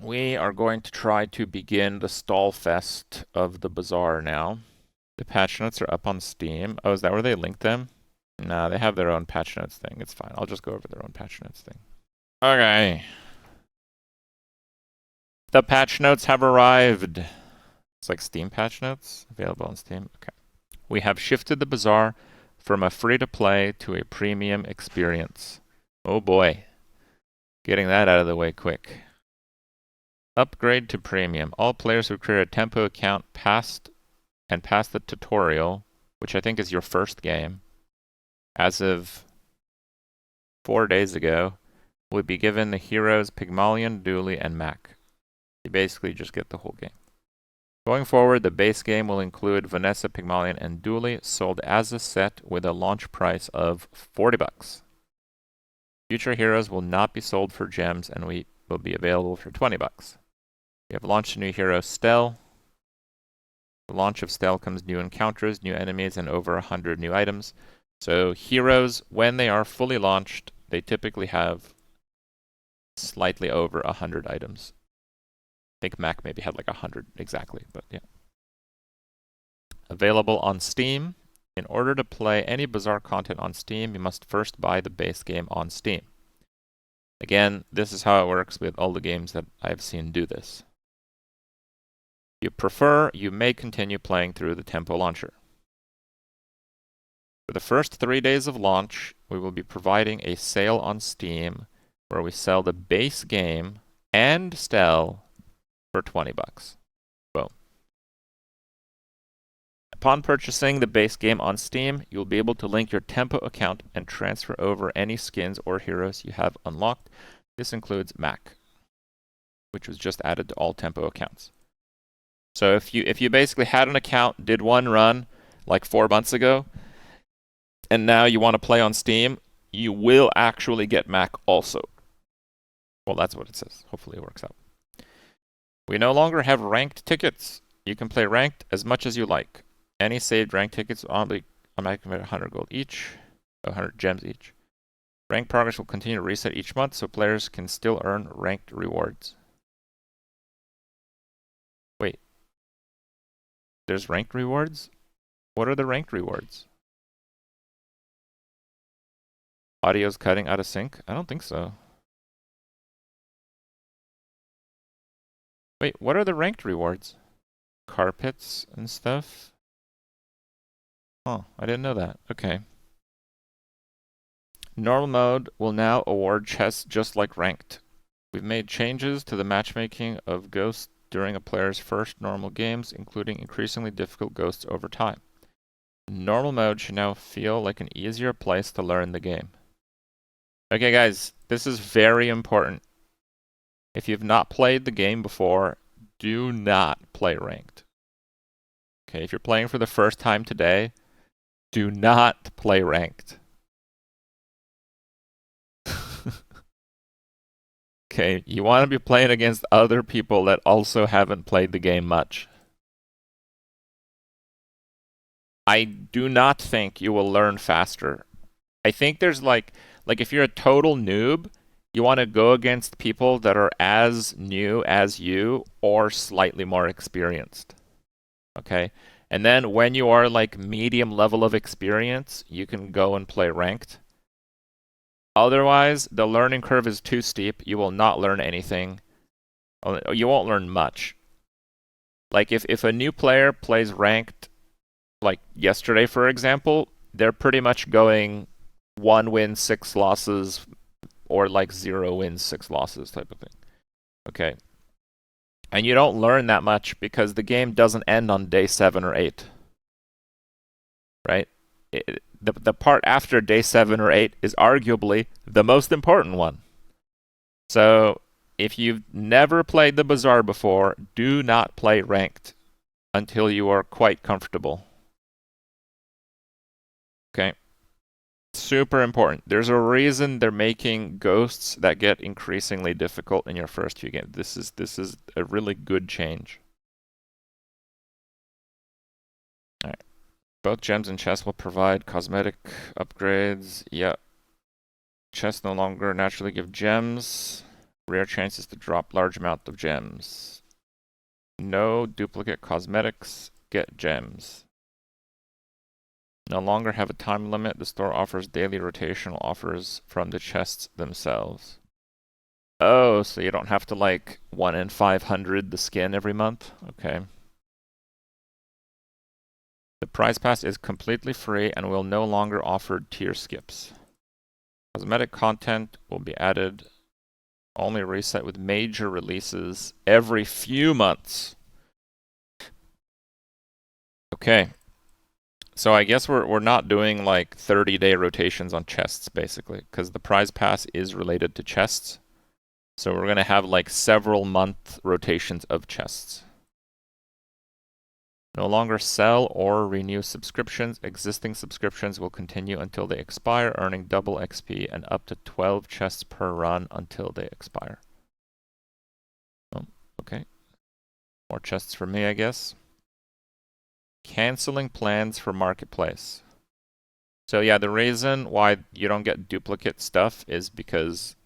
We are going to try to begin the stall fest of the Bazaar now. The patch notes are up on Steam. Oh, is that where they link them? Nah, they have their own patch notes thing. It's fine. I'll just go over their own patch notes thing. Okay. The patch notes have arrived. It's like Steam patch notes available on Steam. Okay. We have shifted the Bazaar from a free-to-play to a premium experience. Oh boy. Getting that out of the way quick. Upgrade to premium. All players who create a Tempo account pass the tutorial, which I think is your first game, as of 4 days ago, will be given the heroes Pygmalion, Dooley, and Mac. You basically just get the whole game. Going forward, the base game will include Vanessa, Pygmalion, and Dooley, sold as a set with a launch price of $40. Future heroes will not be sold for gems and will be available for $20. We have launched a new hero, Stelle. The launch of Stelle comes new encounters, new enemies, and over 100 new items. So heroes, when they are fully launched, they typically have slightly over 100 items. I think Mac maybe had like 100 exactly, but yeah. Available on Steam. In order to play any Bazaar content on Steam, you must first buy the base game on Steam. Again, this is how it works with all the games that I've seen do this. If you prefer, you may continue playing through the Tempo launcher. For the first 3 days of launch, we will be providing a sale on Steam where we sell the base game and Stelle for $20. Boom. Upon purchasing the base game on Steam, you'll be able to link your Tempo account and transfer over any skins or heroes you have unlocked. This includes Mac, which was just added to all Tempo accounts. So if you basically had an account, did one run like 4 months ago, and now you want to play on Steam, you will actually get Mac also. Well, that's what it says. Hopefully it works out. We no longer have ranked tickets. You can play ranked as much as you like. Any saved ranked tickets automatically 100 gold each, 100 gems each. Rank progress will continue to reset each month, so players can still earn ranked rewards. Wait. There's ranked rewards? What are the ranked rewards? Audio's cutting out of sync? I don't think so. Wait, what are the ranked rewards? Carpets and stuff? Oh, I didn't know that. Okay. Normal mode will now award chests just like ranked. We've made changes to the matchmaking of ghosts during a player's first normal games, including increasingly difficult ghosts over time. Normal mode should now feel like an easier place to learn the game. Okay, guys, this is very important. If you've not played the game before, do not play ranked. Okay, if you're playing for the first time today, do not play ranked. Okay, you want to be playing against other people that also haven't played the game much. I do not think you will learn faster. I think there's like if you're a total noob, you want to go against people that are as new as you or slightly more experienced. Okay? And then when you are like medium level of experience, you can go and play ranked. Otherwise, the learning curve is too steep. You will not learn anything. You won't learn much. Like if a new player plays ranked, like yesterday, for example, they're pretty much going 1 win, 6 losses, or like 0 wins, 6 losses type of thing. Okay. And you don't learn that much because the game doesn't end on day 7 or 8. Right? The part after day 7 or 8 is arguably the most important one. So, if you've never played the Bazaar before, do not play ranked until you are quite comfortable. Okay? Super important. There's a reason they're making ghosts that get increasingly difficult in your first few games. This is a really good change. Alright. Both gems and chests will provide cosmetic upgrades. Yep. Chests no longer naturally give gems. Rare chances to drop large amount of gems. No duplicate cosmetics. Get gems. No longer have a time limit. The store offers daily rotational offers from the chests themselves. Oh, so you don't have to like 1 in 500 the skin every month? Okay. The prize pass is completely free and will no longer offer tier skips. Cosmetic content will be added. Only reset with major releases every few months. Okay. So I guess we're not doing like 30-day rotations on chests, basically, because the prize pass is related to chests. So we're going to have like several month rotations of chests. No longer sell or renew subscriptions. Existing subscriptions will continue until they expire, earning double XP and up to 12 chests per run until they expire. Oh, okay. More chests for me, I guess. Canceling plans for Marketplace. So yeah, the reason why you don't get duplicate stuff is because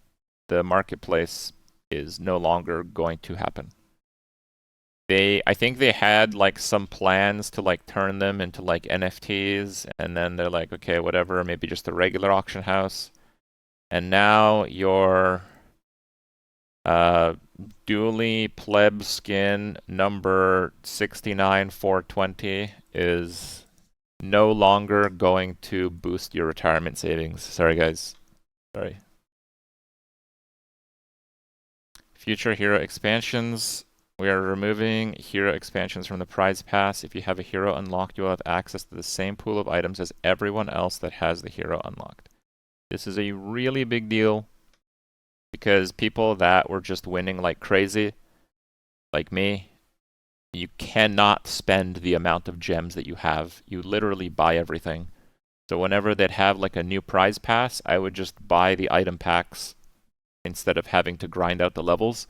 the Marketplace is no longer going to happen. I think they had like some plans to like turn them into like NFTs, and then they're like, okay, whatever, maybe just a regular auction house. And now your Dually Pleb skin number 69420 is no longer going to boost your retirement savings. Sorry, guys. Sorry. Future hero expansions. We are removing hero expansions from the prize pass. If you have a hero unlocked, you will have access to the same pool of items as everyone else that has the hero unlocked. This is a really big deal because people that were just winning like crazy, like me, you cannot spend the amount of gems that you have. You literally buy everything. So whenever they'd have like a new prize pass, I would just buy the item packs instead of having to grind out the levels.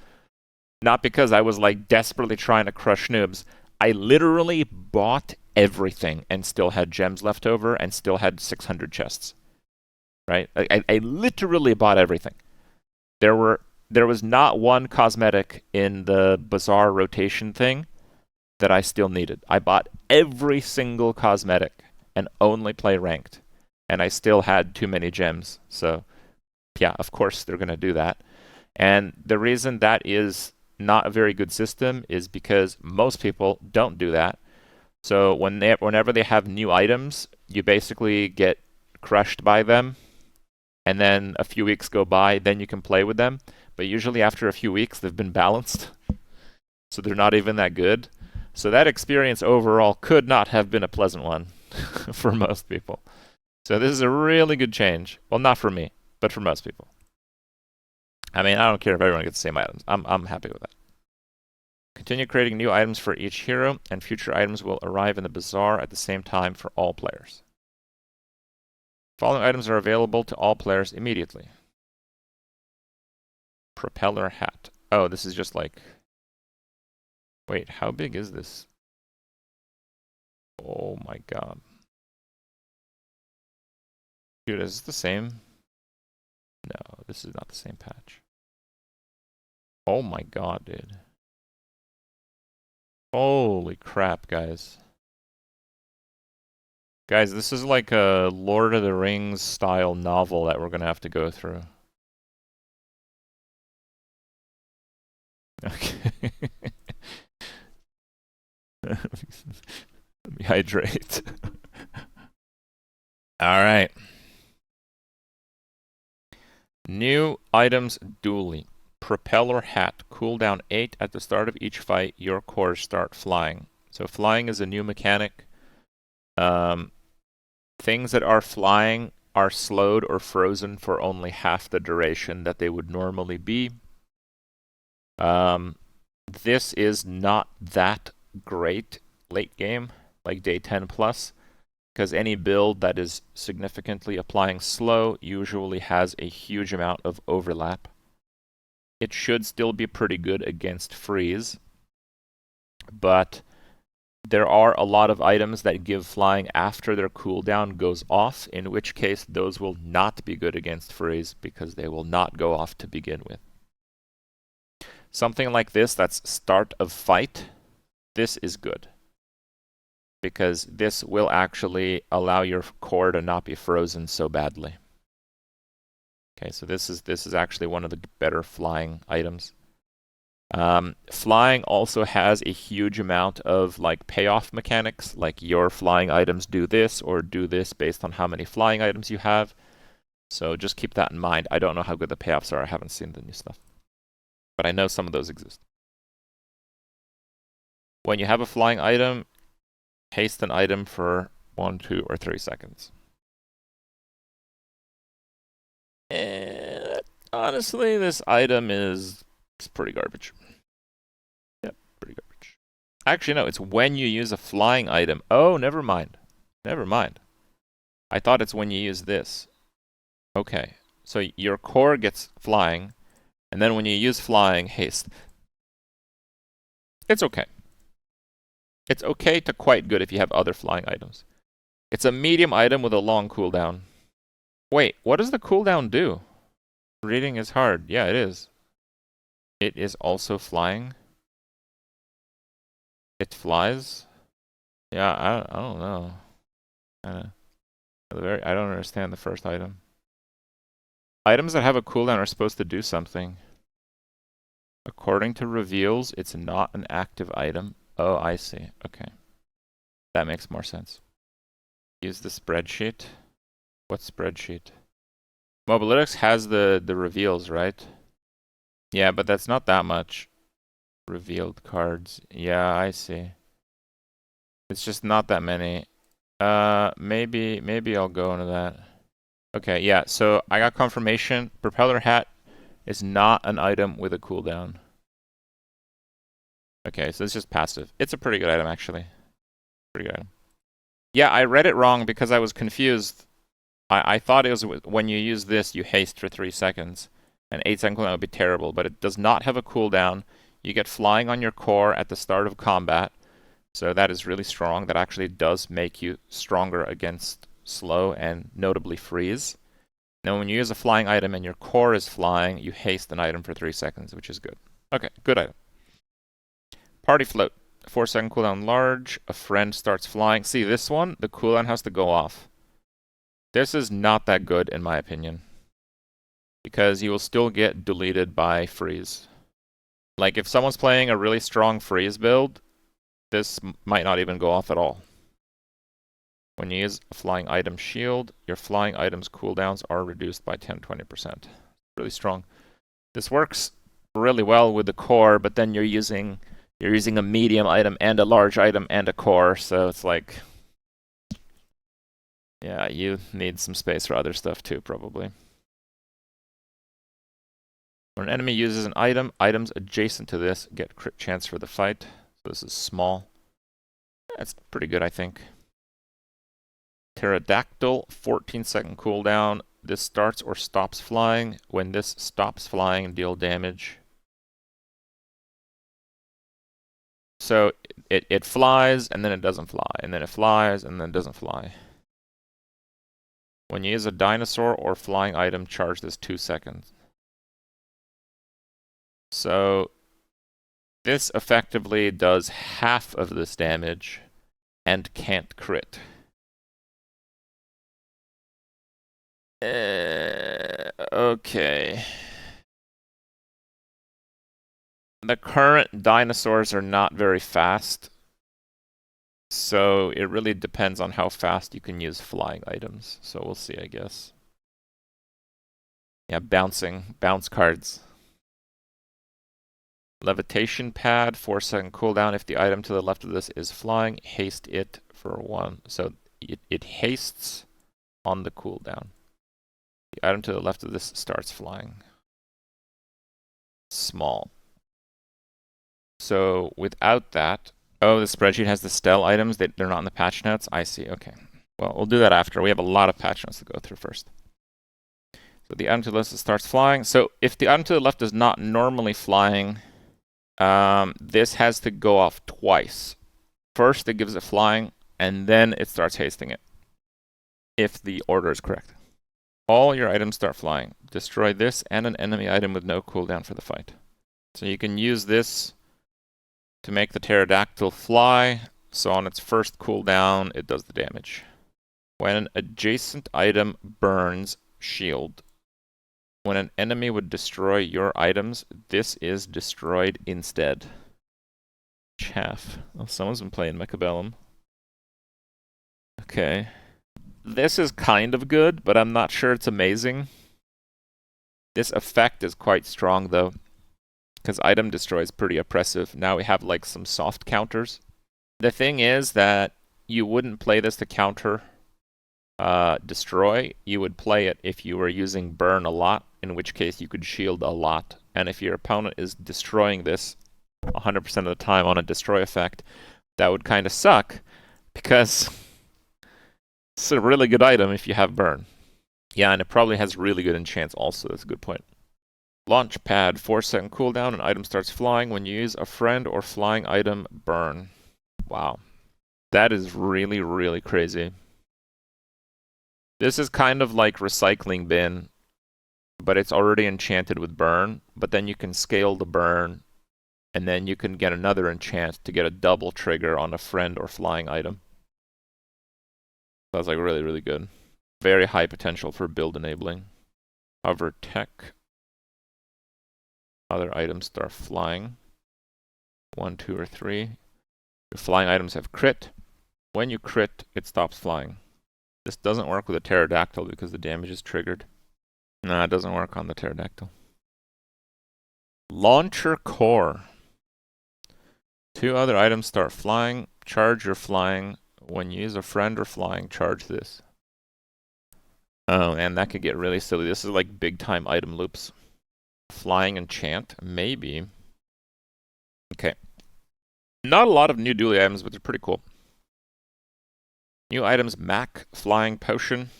Not because I was like desperately trying to crush noobs. I literally bought everything and still had gems left over and still had 600 chests. Right? I literally bought everything. There was not one cosmetic in the Bazaar rotation thing that I still needed. I bought every single cosmetic and only play ranked. And I still had too many gems. So yeah, of course they're going to do that. And the reason that is not a very good system is because most people don't do that. So whenever they have new items, you basically get crushed by them, and then a few weeks go by, then you can play with them. But usually after a few weeks, they've been balanced, so they're not even that good. So that experience overall could not have been a pleasant one for most people. So this is a really good change. Well, not for me, but for most people. I mean, I don't care if everyone gets the same items. I'm happy with that. Continue creating new items for each hero, and future items will arrive in the Bazaar at the same time for all players. Following items are available to all players immediately. Propeller hat. Oh, this is just like... Wait, how big is this? Oh my god. Dude, is this the same? No, this is not the same patch. Oh my god, dude. Holy crap, guys. Guys, this is like a Lord of the Rings style novel that we're gonna have to go through. Okay. Let me hydrate. Alright. New items dually. Propeller hat. Cooldown 8 at the start of each fight. Your cores start flying. So flying is a new mechanic. Things that are flying are slowed or frozen for only half the duration that they would normally be. This is not that great late game, like day 10 plus, because any build that is significantly applying slow usually has a huge amount of overlap. It should still be pretty good against freeze, but there are a lot of items that give flying after their cooldown goes off, in which case those will not be good against freeze because they will not go off to begin with. Something like this, that's start of fight, this is good. Because this will actually allow your core to not be frozen so badly. Okay, so this is actually one of the better flying items. Flying also has a huge amount of like payoff mechanics, like your flying items do this or do this based on how many flying items you have. So just keep that in mind. I don't know how good the payoffs are. I haven't seen the new stuff. But I know some of those exist. When you have a flying item, haste an item for 1, 2, or 3 seconds. And honestly, this item is pretty garbage. Yep, pretty garbage. Actually, no, it's when you use a flying item. Oh, never mind. Never mind. I thought it's when you use this. Okay, so your core gets flying, and then when you use flying, haste. It's okay. It's okay to quite good if you have other flying items. It's a medium item with a long cooldown. Wait, what does the cooldown do? Reading is hard. Yeah, it is. It is also flying. It flies. Yeah, I don't know. I don't understand the first item. Items that have a cooldown are supposed to do something. According to reveals, it's not an active item. Oh, I see. Okay. That makes more sense. Use the spreadsheet. What spreadsheet? Mobalytics has the reveals, right? Yeah, but that's not that much. Revealed cards. Yeah, I see. It's just not that many. Maybe I'll go into that. Okay, yeah, so I got confirmation. Propeller hat is not an item with a cooldown. Okay, so it's just passive. It's a pretty good item, actually. Pretty good item. Yeah, I read it wrong because I was confused. I thought it was when you use this, you haste for 3 seconds. An 8-second cooldown would be terrible, but it does not have a cooldown. You get flying on your core at the start of combat. So that is really strong. That actually does make you stronger against slow and notably freeze. Now when you use a flying item and your core is flying, you haste an item for 3 seconds, which is good. Okay, good item. Party float. 4-second cooldown large. A friend starts flying. See, this one, the cooldown has to go off. This is not that good, in my opinion. Because you will still get deleted by freeze. Like, if someone's playing a really strong freeze build, this might not even go off at all. When you use a flying item shield, your flying item's cooldowns are reduced by 10-20%. Really strong. This works really well with the core, but then you're using a medium item and a large item and a core, so it's like, yeah, you need some space for other stuff too, probably. When an enemy uses an item, items adjacent to this get crit chance for the fight. So this is small. That's pretty good, I think. Pterodactyl, 14-second cooldown. This starts or stops flying. When this stops flying, deal damage. So it flies, and then it doesn't fly. And then it flies, and then it doesn't fly. When you use a dinosaur or flying item, charge this 2 seconds. So this effectively does half of this damage and can't crit. Okay. The current dinosaurs are not very fast, so it really depends on how fast you can use flying items. So we'll see, I guess. Yeah, bounce cards. Levitation pad, 4-second cooldown. If the item to the left of this is flying, haste it for 1. So it hastes on the cooldown. The item to the left of this starts flying. Small. So without that, oh, the spreadsheet has the Stelle items. They're not in the patch notes. I see. Okay. Well, we'll do that after. We have a lot of patch notes to go through first. So the item to the left starts flying. So if the item to the left is not normally flying, this has to go off twice. First, it gives it flying, and then it starts hasting it. If the order is correct. All your items start flying. Destroy this and an enemy item with no cooldown for the fight. So you can use this to make the pterodactyl fly. So on its first cooldown, it does the damage. When an adjacent item burns, shield. When an enemy would destroy your items, this is destroyed instead. Chaff. Oh, someone's been playing Mechabellum. Okay. This is kind of good, but I'm not sure it's amazing. This effect is quite strong, though, because item destroy is pretty oppressive. Now we have, like, some soft counters. The thing is that you wouldn't play this to counter destroy. You would play it if you were using burn a lot, in which case you could shield a lot. And if your opponent is destroying this 100% of the time on a destroy effect, that would kind of suck, because it's a really good item if you have burn. Yeah, and it probably has really good enchants also. That's a good point. Launch pad, 4-second cooldown, an item starts flying. When you use a friend or flying item, burn. Wow. That is really, really crazy. This is kind of like Recycling Bin, but it's already enchanted with burn, but then you can scale the burn, and then you can get another enchant to get a double trigger on a friend or flying item. That's like really, really good. Very high potential for build enabling. Hover tech. Other items start flying. 1, 2, or 3. Your flying items have crit. When you crit, it stops flying. This doesn't work with a pterodactyl because the damage is triggered. Nah, it doesn't work on the pterodactyl. Launcher core. 2 other items start flying. Charge your flying. When you use a friend or flying, charge this. Oh, and that could get really silly. This is like big time item loops. Flying enchant, maybe. Okay. Not a lot of new dually items, but they're pretty cool. New items, Mac, flying potion,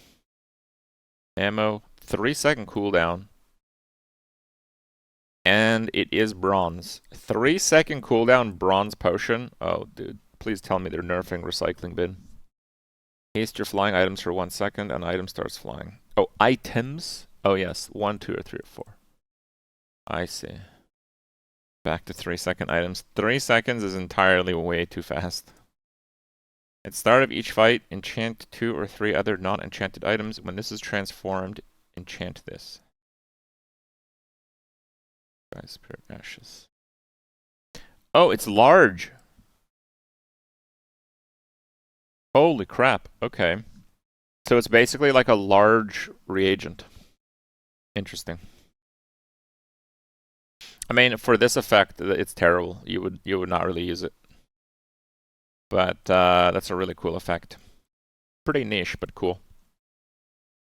ammo, 3-second cooldown. And it is bronze. 3-second cooldown bronze potion. Oh, dude. Please tell me they're nerfing Recycling Bin. Haste your flying items for 1 second, and item starts flying. Oh, items? Oh, yes. 1, 2, or 3, or 4. I see. Back to 3-second items. 3 seconds is entirely way too fast. At start of each fight, enchant 2 or 3 other non-enchanted items. When this is transformed, enchant this. Spirit ashes. Oh, it's large! Holy crap, okay. So it's basically like a large reagent. Interesting. I mean, for this effect, it's terrible. You would not really use it. But that's a really cool effect. Pretty niche, but cool.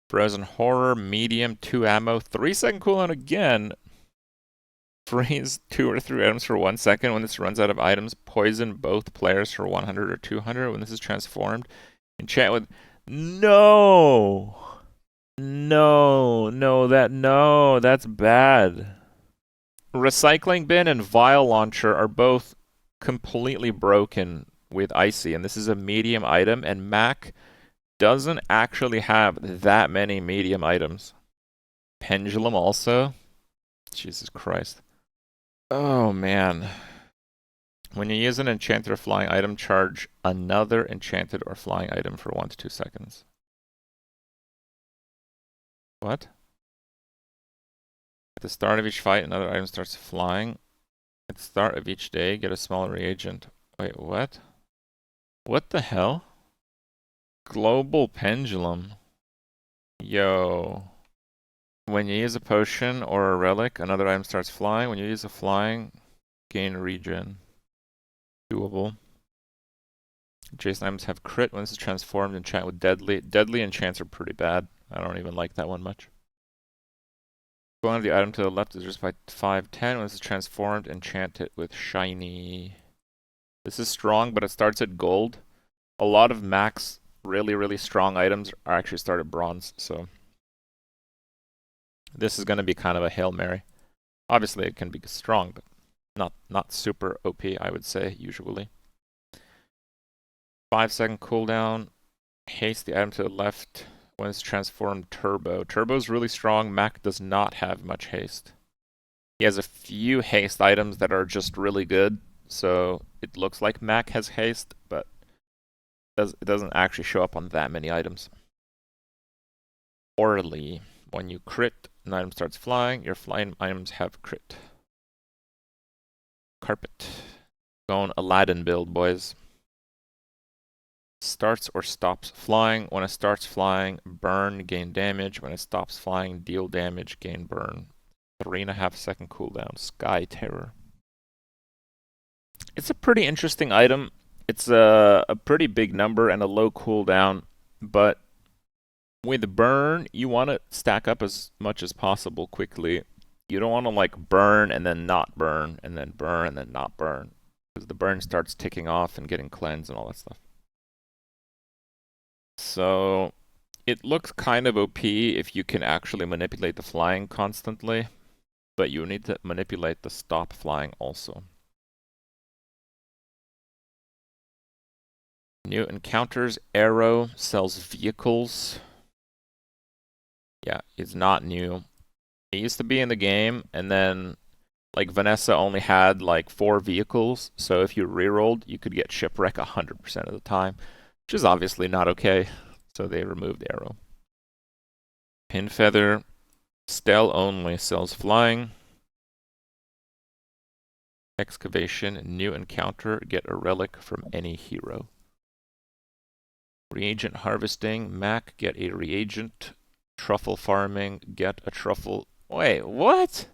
Frozen Horror, medium, 2 ammo, 3-second cooldown again. Freeze 2 or 3 items for 1 second. When this runs out of items, poison both players for 100 or 200. When this is transformed, enchant with... No! No, that's bad. Recycling Bin and Vial Launcher are both completely broken with Icy, and this is a medium item, and Mac doesn't actually have that many medium items. Pendulum also? Jesus Christ. Oh, man. When you use an enchanted or flying item, charge another enchanted or flying item for 1 to 2 seconds. What? At the start of each fight, another item starts flying. At the start of each day, get a small reagent. Wait, what? What the hell? Global Pendulum. Yo. When you use a potion or a relic, another item starts flying. When you use a flying, gain regen. Doable. Adjacent items have crit. When this is transformed, enchant with deadly. Deadly enchants are pretty bad. I don't even like that one much. Going to the item to the left is just by 510. When this is transformed, enchant it with shiny. This is strong, but it starts at gold. A lot of max really, really strong items are actually start at bronze, so this is going to be kind of a Hail Mary. Obviously, it can be strong, but not super OP, I would say, usually. 5-second cooldown. Haste the item to the left. When it's transformed, Turbo. Turbo is really strong. Mac does not have much haste. He has a few haste items that are just really good, so it looks like Mac has haste, but it doesn't actually show up on that many items. Orally, when you crit, an item starts flying, your flying items have crit. Carpet. Going Aladdin build, boys. Starts or stops flying. When it starts flying, burn, gain damage. When it stops flying, deal damage, gain burn. 3.5 second cooldown. Sky Terror. It's a pretty interesting item. It's a pretty big number and a low cooldown, but with burn, you want to stack up as much as possible quickly. You don't want to like burn and then not burn and then burn and then not burn, because the burn starts ticking off and getting cleansed and all that stuff. So it looks kind of OP if you can actually manipulate the flying constantly, but you need to manipulate the stop flying also. New encounters. Arrow sells vehicles. Yeah, it's not new. It used to be in the game, and then like Vanessa only had like 4 vehicles, so if you rerolled, you could get shipwreck 100% of the time, which is obviously not okay. So they removed arrow. Pin feather. Stelle only sells flying. Excavation. New encounter. Get a relic from any hero. Reagent harvesting. Mac, get a reagent. Truffle farming. Get a truffle. Wait, what?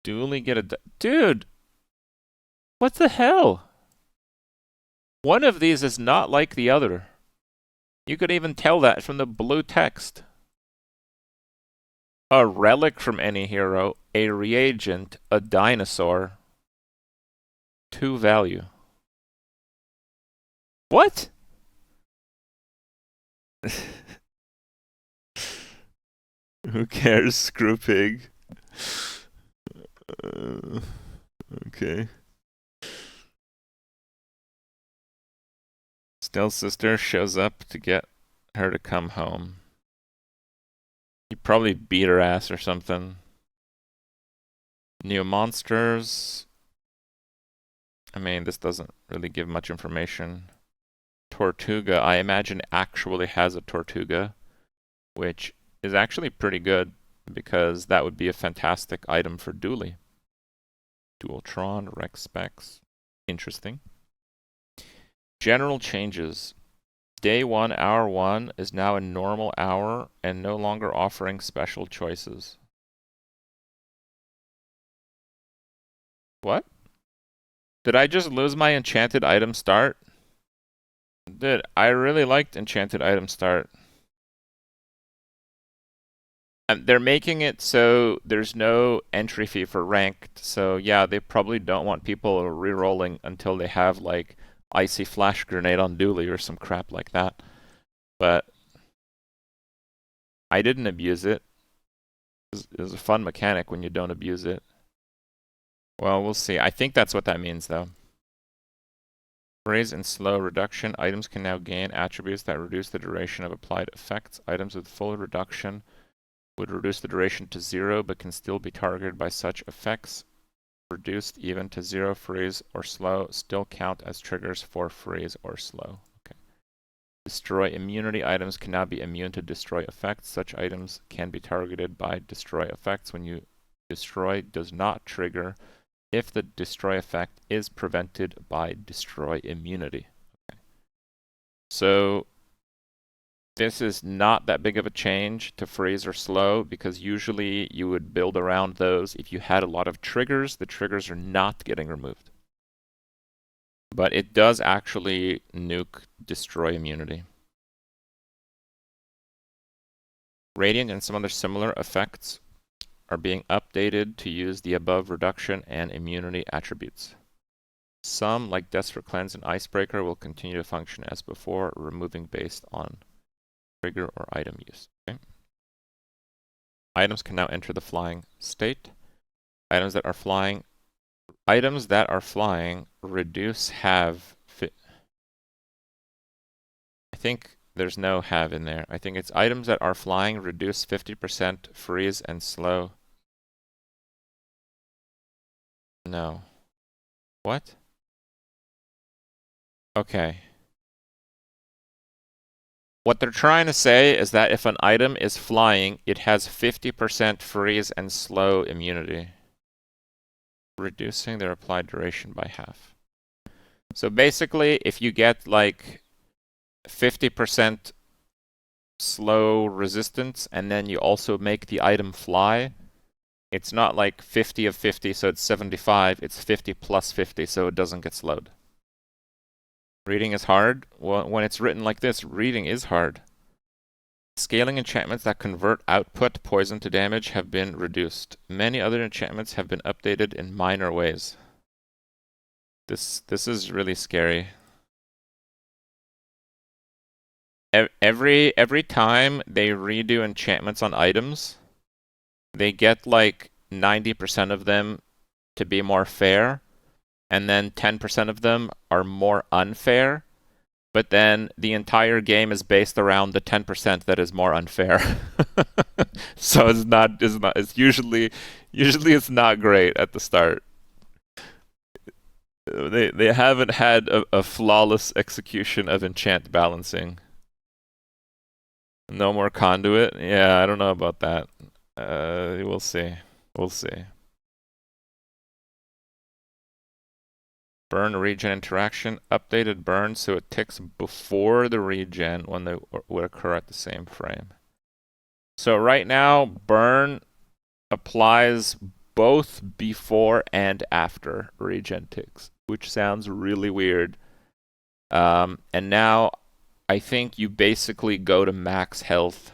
Dually get a... Dude! What the hell? One of these is not like the other. You could even tell that from the blue text. A relic from any hero. A reagent. A dinosaur. 2 value. What? Who cares? Screw pig. Okay. Stelle's sister shows up to get her to come home. You probably beat her ass or something. New monsters. I mean, this doesn't really give much information. Tortuga, I imagine, actually has a Tortuga, which is actually pretty good, because that would be a fantastic item for Dually. Dualtron, Rex specs. Interesting. General changes. Day 1, hour 1 is now a normal hour and no longer offering special choices. What? Did I just lose my enchanted item start? Dude, I really liked enchanted item start. And they're making it so there's no entry fee for ranked, so yeah, they probably don't want people re-rolling until they have like Icy Flash Grenade on Dually or some crap like that. But I didn't abuse it. It was a fun mechanic when you don't abuse it. Well, we'll see. I think that's what that means, though. Raise and slow reduction. Items can now gain attributes that reduce the duration of applied effects. Items with full reduction would reduce the duration to 0, but can still be targeted by such effects. Reduced even to 0, freeze, or slow still count as triggers for freeze or slow. Okay. Destroy immunity. Items can now be immune to destroy effects. Such items can be targeted by destroy effects. When you destroy does not trigger if the destroy effect is prevented by destroy immunity. Okay. So this is not that big of a change to freeze or slow, because usually you would build around those. If you had a lot of triggers, the triggers are not getting removed. But it does actually nuke destroy immunity. Radiant and some other similar effects are being updated to use the above reduction and immunity attributes. Some, like Desperate Cleanse and Icebreaker, will continue to function as before, removing based on trigger or item use. Okay. Items can now enter the flying state. Items that are flying reduce have fit. I think there's no have in there. I think it's items that are flying reduce 50% freeze and slow No. What? Okay. What they're trying to say is that if an item is flying, it has 50% freeze and slow immunity, reducing their applied duration by half. So basically, if you get like 50% slow resistance and then you also make the item fly, it's not like 50 of 50, so it's 75. It's 50 plus 50, so it doesn't get slowed. Reading is hard? Well, when it's written like this, reading is hard. Scaling enchantments that convert output poison to damage have been reduced. Many other enchantments have been updated in minor ways. This is really scary. Every time they redo enchantments on items, they get like 90% of them to be more fair, and then 10% of them are more unfair. But then the entire game is based around the 10% that is more unfair. So it's usually it's not great at the start. They haven't had a flawless execution of enchant balancing. No more conduit? Yeah, I don't know about that. We'll see. We'll see. Burn regen interaction. Updated burn so it ticks before the regen when they would occur at the same frame. So right now, burn applies both before and after regen ticks, which sounds really weird. And now I think you basically go to max health.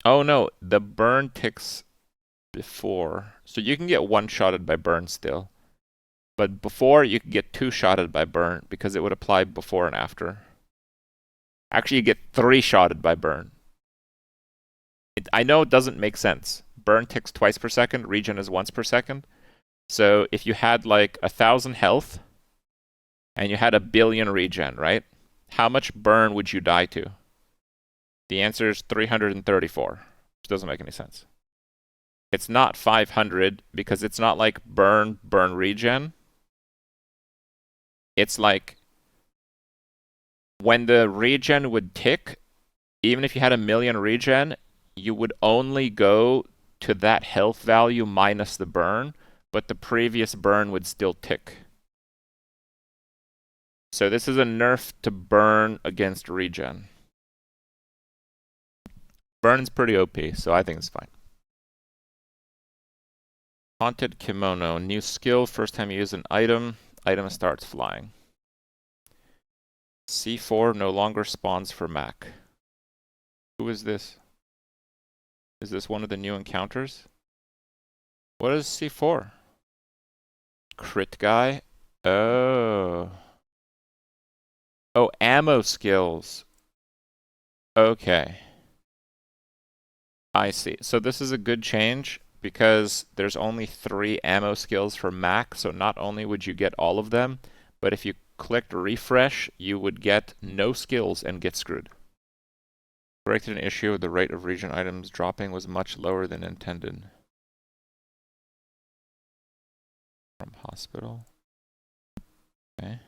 Oh no, the burn ticks before. So you can get one-shotted by burn still. But before, you could get two-shotted by burn because it would apply before and after. Actually, you get three-shotted by burn. I know it doesn't make sense. Burn ticks twice per second, regen is once per second. So if you had like 1,000 health and you had 1 billion regen, right? How much burn would you die to? The answer is 334, which doesn't make any sense. It's not 500 because it's not like burn regen. It's like when the regen would tick, even if you had 1 million regen, you would only go to that health value minus the burn, but the previous burn would still tick. So this is a nerf to burn against regen. Burn's pretty OP, so I think it's fine. Haunted Kimono. New skill. First time you use an item, item starts flying. C4 no longer spawns for Mac. Who is this? Is this one of the new encounters? What is C4? Crit guy? Oh. Oh, ammo skills. Okay. I see. So this is a good change because there's only 3 ammo skills for Mac, so not only would you get all of them, but if you clicked refresh, you would get no skills and get screwed. Corrected an issue, the rate of regen items dropping was much lower than intended. From hospital. Okay.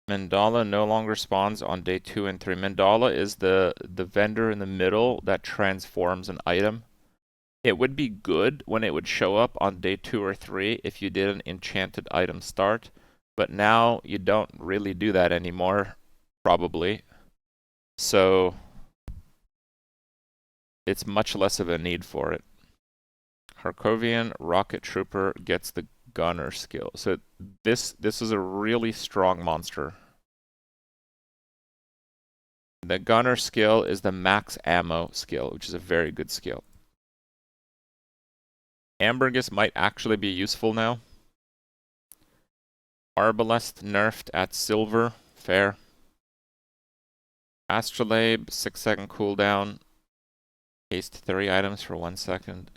Mandala no longer spawns on day 2 and 3. Mandala is the vendor in the middle that transforms an item. It would be good when it would show up on day 2 or 3 if you did an enchanted item start, but now you don't really do that anymore, probably. So it's much less of a need for it. Harkovian Rocket Trooper gets the gunner skill. So this is a really strong monster. The gunner skill is the max ammo skill, which is a very good skill. Ambergris might actually be useful now. Arbalest nerfed at silver. Fair. Astrolabe, 6-second cooldown. Haste 3 items for 1 second.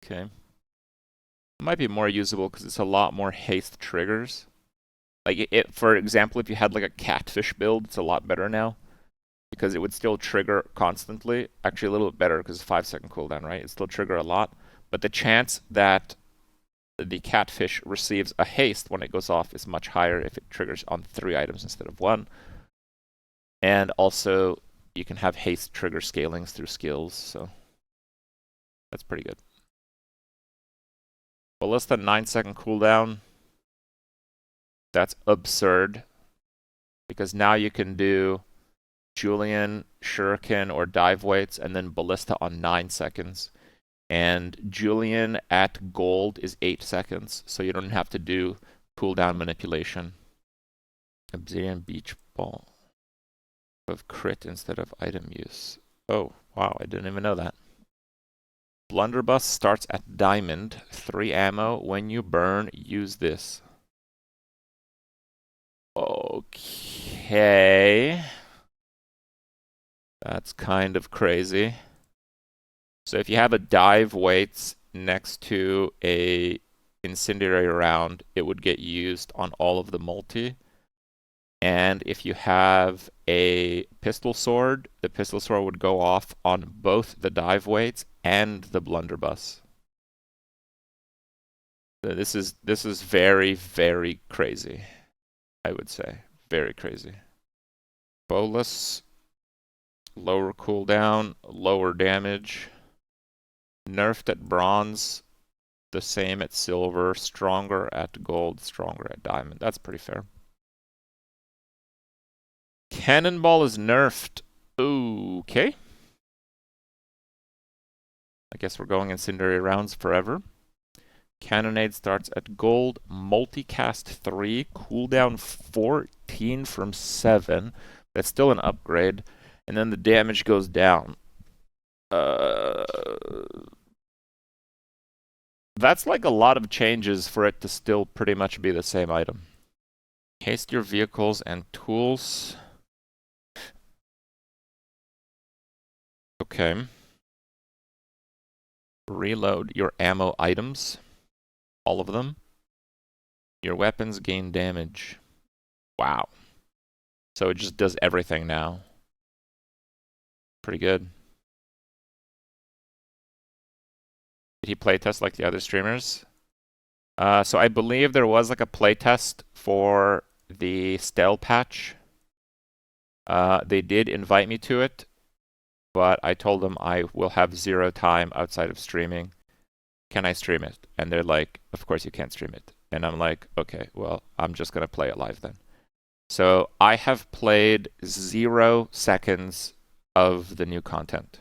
Okay. It might be more usable because it's a lot more haste triggers. Like, for example, if you had like a catfish build, it's a lot better now. Because it would still trigger constantly. Actually, a little bit better because it's 5-second cooldown, right? It still trigger a lot. But the chance that the catfish receives a haste when it goes off is much higher if it triggers on 3 items instead of 1. And also, you can have haste trigger scalings through skills, so that's pretty good. Well, less than 9-second cooldown. That's absurd. Because now you can do Julian, Shuriken, or dive weights, and then Ballista on 9 seconds. And Julian at gold is 8 seconds, so you don't have to do cooldown manipulation. Obsidian Beach Ball of crit instead of item use. Oh, wow, I didn't even know that. Blunderbuss starts at diamond, 3 ammo. When you burn, use this. Okay. That's kind of crazy. So if you have a dive weights next to a incendiary round, it would get used on all of the multi. And if you have a pistol sword, the pistol sword would go off on both the dive weights and the blunderbuss. So this is very, very crazy, I would say. Very crazy. Bolus, lower cooldown, lower damage. Nerfed at bronze, the same at silver, stronger at gold, stronger at diamond. That's pretty fair. Cannonball is nerfed. Okay. I guess we're going incendiary rounds forever. Cannonade starts at gold, multicast 3, cooldown 14 from 7. That's still an upgrade. And then the damage goes down. That's like a lot of changes for it to still pretty much be the same item. Haste your vehicles and tools. Okay. Reload your ammo items. All of them. Your weapons gain damage. Wow. So it just does everything now. Pretty good. Did he playtest like the other streamers? So I believe there was like a playtest for the Stelle patch. They did invite me to it, but I told them I will have 0 time outside of streaming. Can I stream it? And they're like, of course you can't stream it. And I'm like, okay, well, I'm just going to play it live then. So I have played 0 seconds of the new content.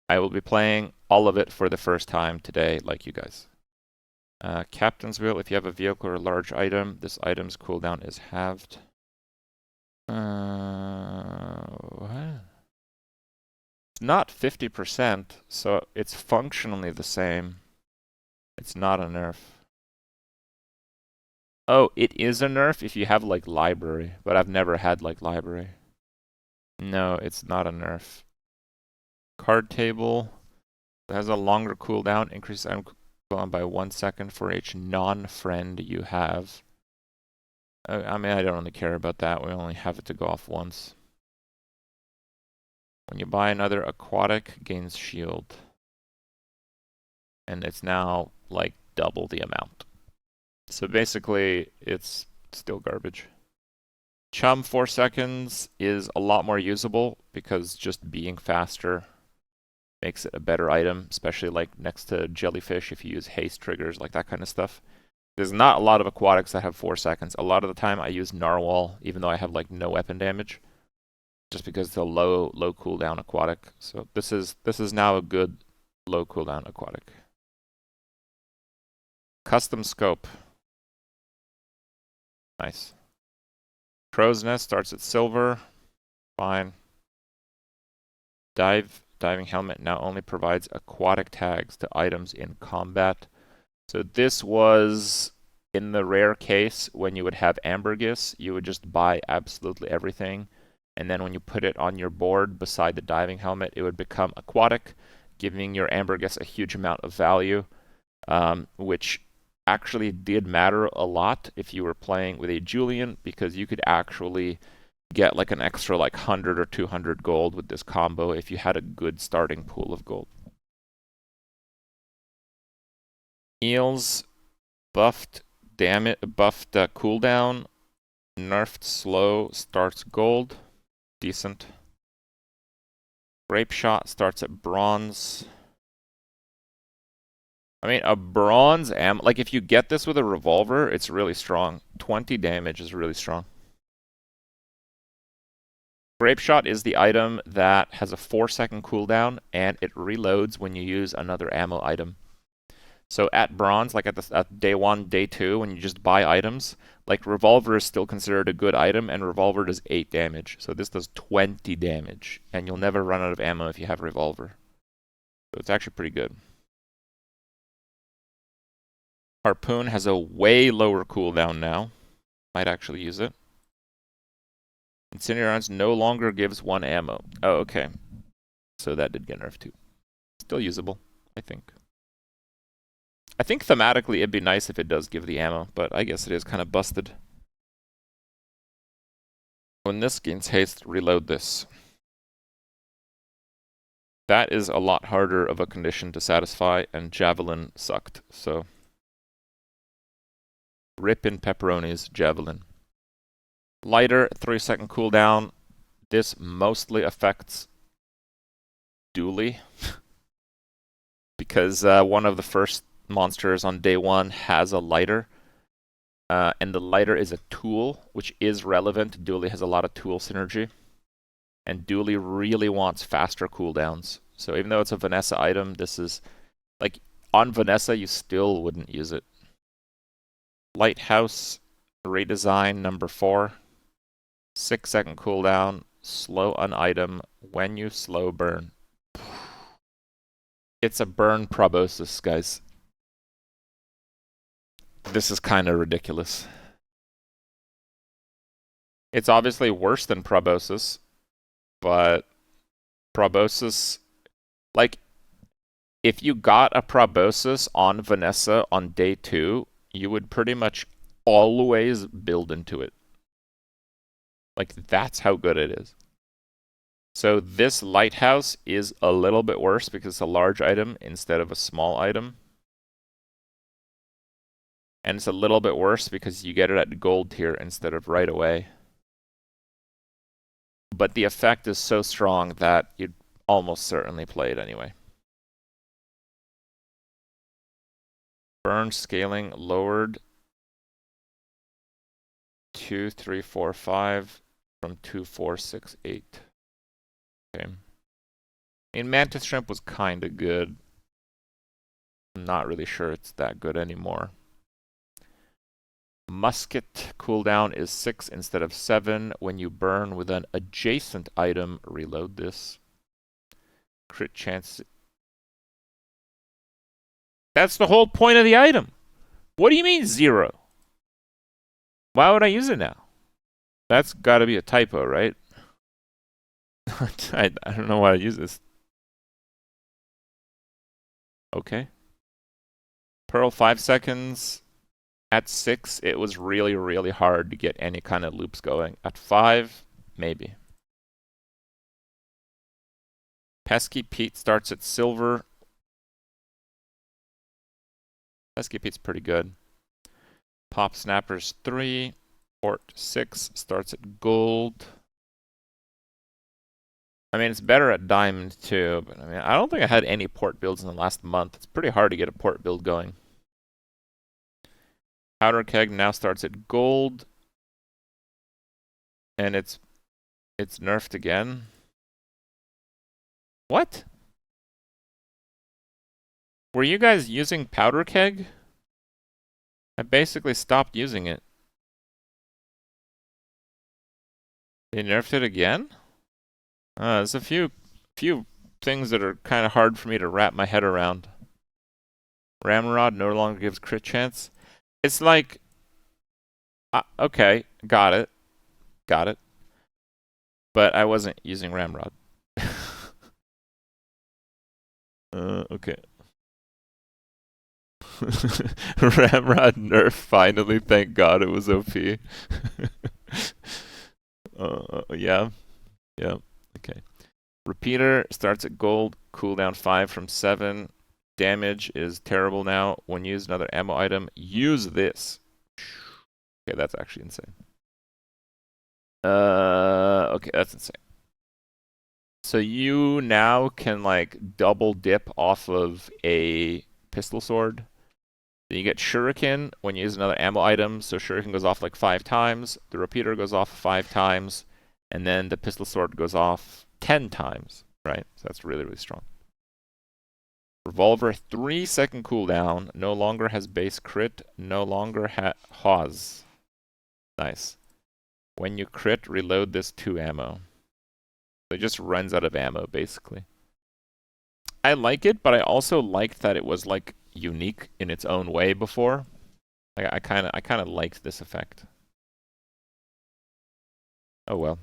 I will be playing all of it for the first time today, like you guys. Captain's Wheel, if you have a vehicle or a large item, this item's cooldown is halved. What? It's not 50%, so it's functionally the same. It's not a nerf. Oh, it is a nerf if you have, like, library, but I've never had, like, library. No, it's not a nerf. Card table has a longer cooldown, increases item cooldown by 1 second for each non-friend you have. I mean, I don't really care about that. We only have it to go off once. When you buy another aquatic, gains shield. And it's now, like, double the amount. So basically, it's still garbage. Chum 4 seconds is a lot more usable because just being faster makes it a better item, especially like next to jellyfish if you use haste triggers, like that kind of stuff. There's not a lot of aquatics that have 4 seconds. A lot of the time I use narwhal, even though I have like no weapon damage, just because it's a low cooldown aquatic. So this is now a good low cooldown aquatic. Custom scope. Nice. Crow's Nest starts at silver. Fine. Diving helmet now only provides aquatic tags to items in combat. So this was in the rare case when you would have ambergris, you would just buy absolutely everything. And then when you put it on your board beside the diving helmet, it would become aquatic, giving your ambergris a huge amount of value, which actually did matter a lot if you were playing with a Julian, because you could actually get like an extra like 100 or 200 gold with this combo if you had a good starting pool of gold. Eels Buffed cooldown. Nerfed slow starts gold. Decent. Grape shot starts at bronze. I mean, a bronze ammo, like if you get this with a revolver, it's really strong. 20 damage is really strong. Grape shot is the item that has a 4-second cooldown, and it reloads when you use another ammo item. So at bronze, like at day 1, day 2, when you just buy items, like revolver is still considered a good item, and revolver does 8 damage. So this does 20 damage, and you'll never run out of ammo if you have revolver. So it's actually pretty good. Harpoon has a way lower cooldown now. Might actually use it. Incendiary rounds no longer gives 1 ammo. Oh, okay. So that did get nerfed too. Still usable, I think. I think thematically it'd be nice if it does give the ammo, but I guess it is kind of busted. When this gains haste, reload this. That is a lot harder of a condition to satisfy, and Javelin sucked, so... Rip in pepperonis, Javelin. Lighter, 3-second cooldown. This mostly affects Dooley. Because one of the first monsters on day 1 has a lighter. And the lighter is a tool, which is relevant. Dooley has a lot of tool synergy. And Dooley really wants faster cooldowns. So even though it's a Vanessa item, this is... Like, on Vanessa, you still wouldn't use it. Lighthouse redesign number 4. 6-second cooldown. Slow an item when you slow burn. It's a burn proboscis, guys. This is kind of ridiculous. It's obviously worse than proboscis, but proboscis, like, if you got a proboscis on Vanessa on day 2, you would pretty much always build into it. Like, that's how good it is. So this lighthouse is a little bit worse because it's a large item instead of a small item. And it's a little bit worse because you get it at gold tier instead of right away. But the effect is so strong that you'd almost certainly play it anyway. Burn scaling lowered 2, 3, 4, 5 from 2, 4, 6, 8. Okay. I mean, Mantis Shrimp was kind of good. I'm not really sure it's that good anymore. Musket cooldown is 6 instead of 7. When you burn with an adjacent item, reload this. Crit chance. That's the whole point of the item. What do you mean 0? Why would I use it now? That's got to be a typo, right? I don't know why I use this. Okay. Pearl 5 seconds. At 6, it was really, really hard to get any kind of loops going. At 5, maybe. Pesky Pete starts at silver. Pesky Pete's pretty good. Pop Snappers 3. Port 6 starts at gold. I mean, it's better at diamond too, but I mean, I don't think I had any port builds in the last month. It's pretty hard to get a port build going. Powder keg now starts at gold. And it's nerfed again. What? Were you guys using powder keg? I basically stopped using it. They nerfed it again? There's a few things that are kind of hard for me to wrap my head around. Ramrod no longer gives crit chance. It's like, okay, got it. But I wasn't using Ramrod. Okay. Ramrod nerf finally, thank God it was OP. Yeah. Okay. Repeater starts at gold, cooldown 5 from 7. damage is terrible now. When you use another ammo item, use this. Okay, that's actually insane. Okay, that's insane. So you now can like double dip off of a pistol sword. Then you get shuriken when you use another ammo item. So shuriken goes off like 5 times. The repeater goes off 5 times. And then the pistol sword goes off 10 times, right? So that's really, really strong. Revolver, 3-second cooldown. No longer has base crit. No longer has. Nice. When you crit, reload this 2 ammo. So it just runs out of ammo, basically. I like it, but I also liked that it was like unique in its own way before. Like I kind of liked this effect. Oh well.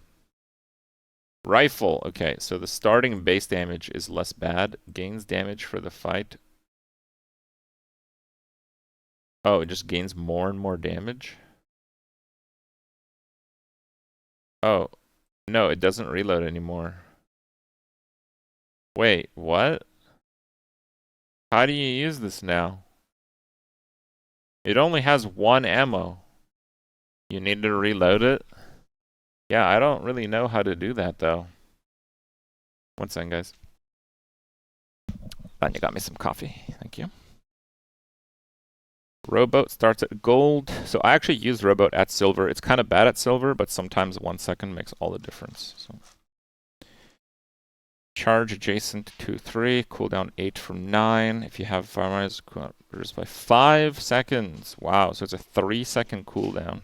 Rifle. Okay, so the starting base damage is less bad. Gains damage for the fight. Oh, it just gains more and more damage? Oh, no, it doesn't reload anymore. Wait, what? How do you use this now? It only has 1 ammo. You need to reload it? Yeah, I don't really know how to do that, though. 1 second, guys. And you got me some coffee. Thank you. Rowboat starts at gold. So I actually use rowboat at silver. It's kind of bad at silver, but sometimes 1 second makes all the difference. So. Charge adjacent to 3, cooldown 8 from 9. If you have firearms, cooldown reduced by 5 seconds. Wow, so it's a 3-second cooldown.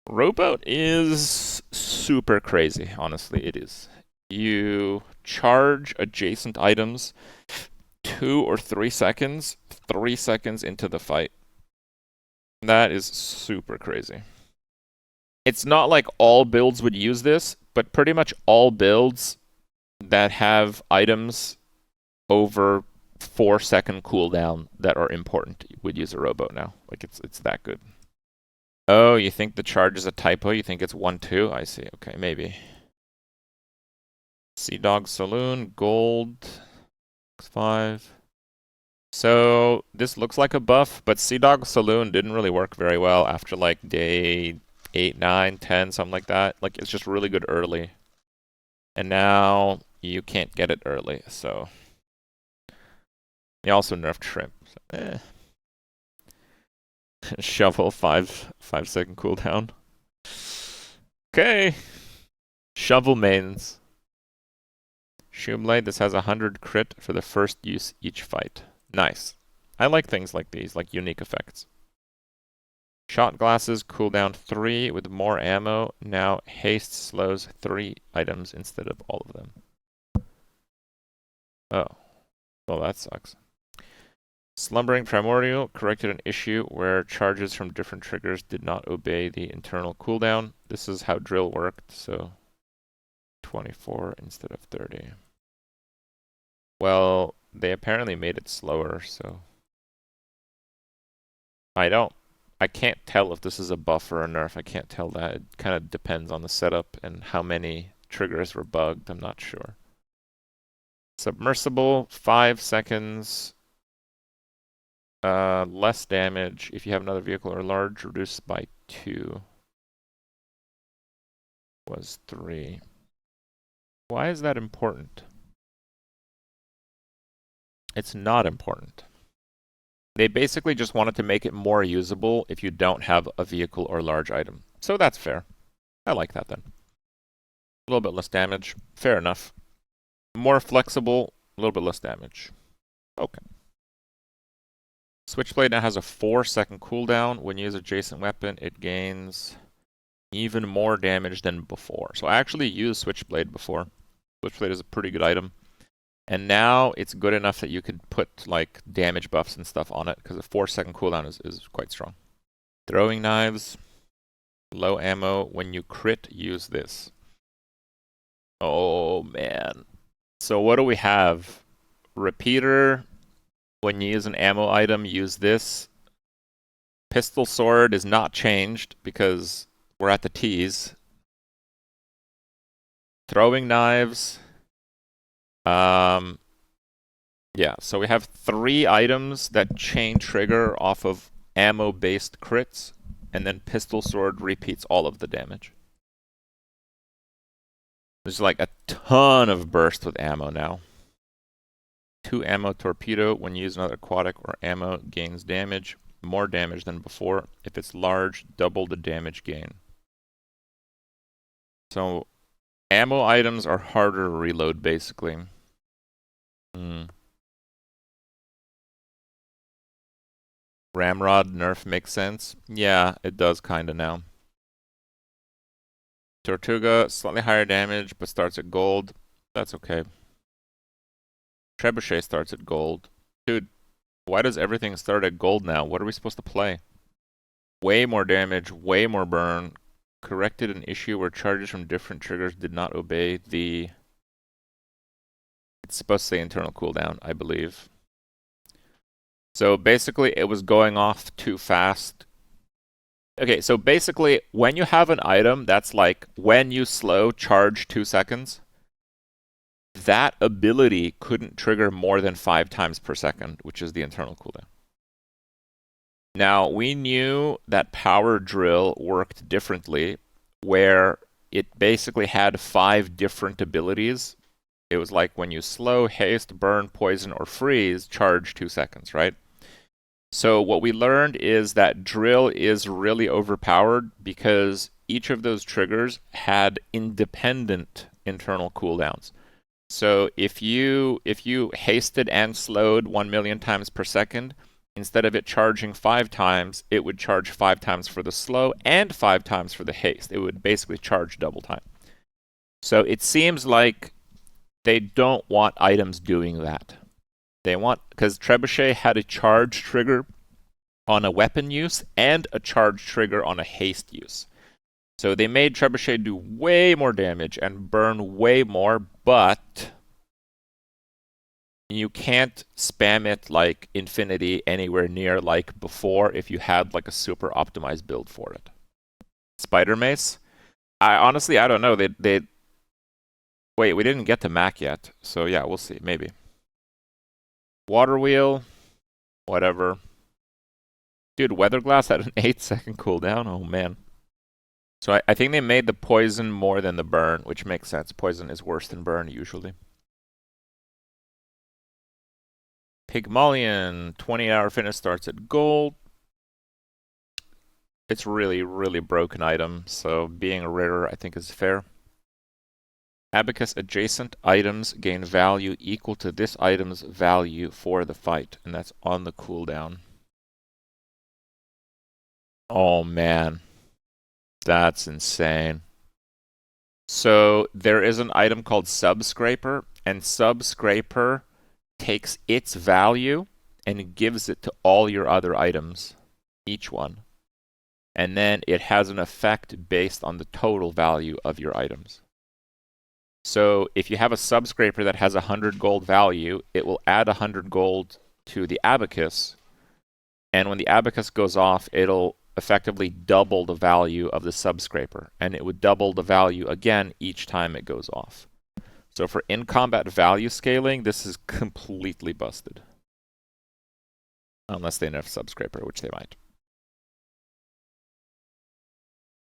Rowboat is super crazy, honestly, it is. You charge adjacent items 2 or 3 seconds, 3 seconds into the fight. That is super crazy. It's not like all builds would use this, but pretty much all builds that have items over 4-second cooldown that are important would use a rowboat now. Like it's that good. Oh, you think the charge is a typo? You think it's 1-2? I see. Okay, maybe. Sea Dog Saloon, gold, 5. So this looks like a buff, but Sea Dog Saloon didn't really work very well after like day 8, 9, 10, something like that. Like it's just really good early. And now you can't get it early, so. He also nerfed shrimp. So, Shovel, 5-second cooldown. Okay. Shovel mains. Shoemblade, this has 100 crit for the first use each fight. Nice. I like things like these, like unique effects. Shot glasses, cooldown 3 with more ammo. Now haste slows 3 items instead of all of them. Oh. Well, that sucks. Slumbering Primordial corrected an issue where charges from different triggers did not obey the internal cooldown. This is how drill worked, so 24 instead of 30. Well, they apparently made it slower, so I can't tell if this is a buff or a nerf. I can't tell that. It kind of depends on the setup and how many triggers were bugged. I'm not sure. Submersible, 5 seconds. Less damage if you have another vehicle or large, reduced by 2. Was 3. Why is that important? It's not important. They basically just wanted to make it more usable if you don't have a vehicle or large item. So that's fair. I like that then. A little bit less damage. Fair enough. More flexible, a little bit less damage. Okay. Switchblade now has a 4-second cooldown. When you use adjacent weapon, it gains even more damage than before. So I actually used Switchblade before. Switchblade is a pretty good item. And now it's good enough that you could put like damage buffs and stuff on it because a 4-second cooldown is quite strong. Throwing knives, low ammo. When you crit, use this. Oh man. So what do we have? Repeater. When you use an ammo item, use this. Pistol sword is not changed because we're at the T's. Throwing knives. Yeah, so we have 3 items that chain trigger off of ammo-based crits, and then pistol sword repeats all of the damage. There's like a ton of burst with ammo now. 2 ammo torpedo when you use another aquatic or ammo gains damage, more damage than before. If it's large, double the damage gain. So ammo items are harder to reload, basically. Ramrod nerf makes sense. Yeah, it does kinda now. Tortuga, slightly higher damage, but starts at gold. That's okay. Trebuchet starts at gold. Dude, why does everything start at gold now? What are we supposed to play? Way more damage, way more burn. Corrected an issue where charges from different triggers did not obey the... It's supposed to say internal cooldown, I believe. So basically, it was going off too fast. Okay, so basically, when you have an item that's like, when you slow, charge 2 seconds, that ability couldn't trigger more than 5 times per second, which is the internal cooldown. Now, we knew that power drill worked differently, where it basically had 5 different abilities. It was like when you slow, haste, burn, poison, or freeze, charge 2 seconds, right? So what we learned is that drill is really overpowered because each of those triggers had independent internal cooldowns. So if you hasted and slowed 1 million times per second, instead of it charging 5 times, it would charge 5 times for the slow and 5 times for the haste. It would basically charge double time. So it seems like they don't want items doing that. They want, because Trebuchet had a charge trigger on a weapon use and a charge trigger on a haste use. So they made Trebuchet do way more damage and burn way more, but you can't spam it like infinity anywhere near like before if you had like a super optimized build for it. Spider Mace? I don't know. Wait, we didn't get to Mac yet. So yeah, we'll see. Maybe. Water Wheel. Whatever. Dude, Weather Glass had an 8-second cooldown. Oh, man. So I think they made the poison more than the burn, which makes sense. Poison is worse than burn, usually. Pygmalion. 20-hour finish starts at gold. It's really, really broken item, so being rarer, I think, is fair. Abacus adjacent items gain value equal to this item's value for the fight, and that's on the cooldown. Oh man, that's insane. So there is an item called Subscraper, and Subscraper takes its value and gives it to all your other items, each one. And then it has an effect based on the total value of your items. So if you have a Subscraper that has 100 gold value, it will add 100 gold to the Abacus, and when the Abacus goes off, it'll effectively double the value of the Subscraper, and it would double the value again each time it goes off. So for in-combat value scaling, this is completely busted. Unless they nerf Subscraper, which they might.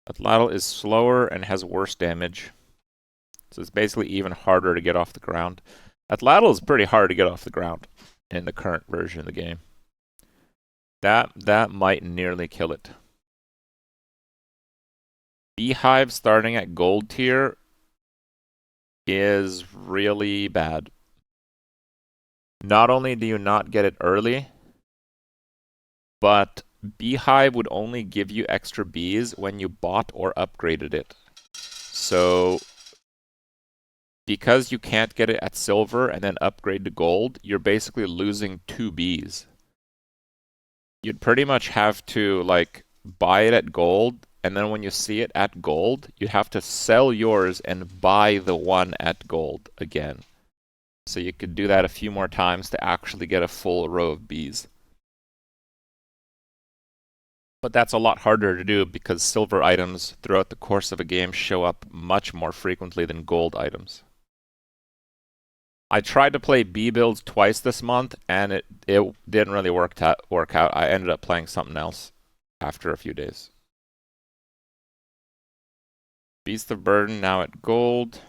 Atlatl is slower and has worse damage. So it's basically even harder to get off the ground. Atlatl is pretty hard to get off the ground in the current version of the game. That might nearly kill it. Beehive starting at gold tier is really bad. Not only do you not get it early, but Beehive would only give you extra bees when you bought or upgraded it. So because you can't get it at silver and then upgrade to gold, you're basically losing 2 bees. You'd pretty much have to like buy it at gold, and then when you see it at gold, you have to sell yours and buy the one at gold again. So you could do that a few more times to actually get a full row of bees. But that's a lot harder to do because silver items throughout the course of a game show up much more frequently than gold items. I tried to play B builds twice this month, and it didn't really work out. I ended up playing something else after a few days. Beast of Burden now at gold.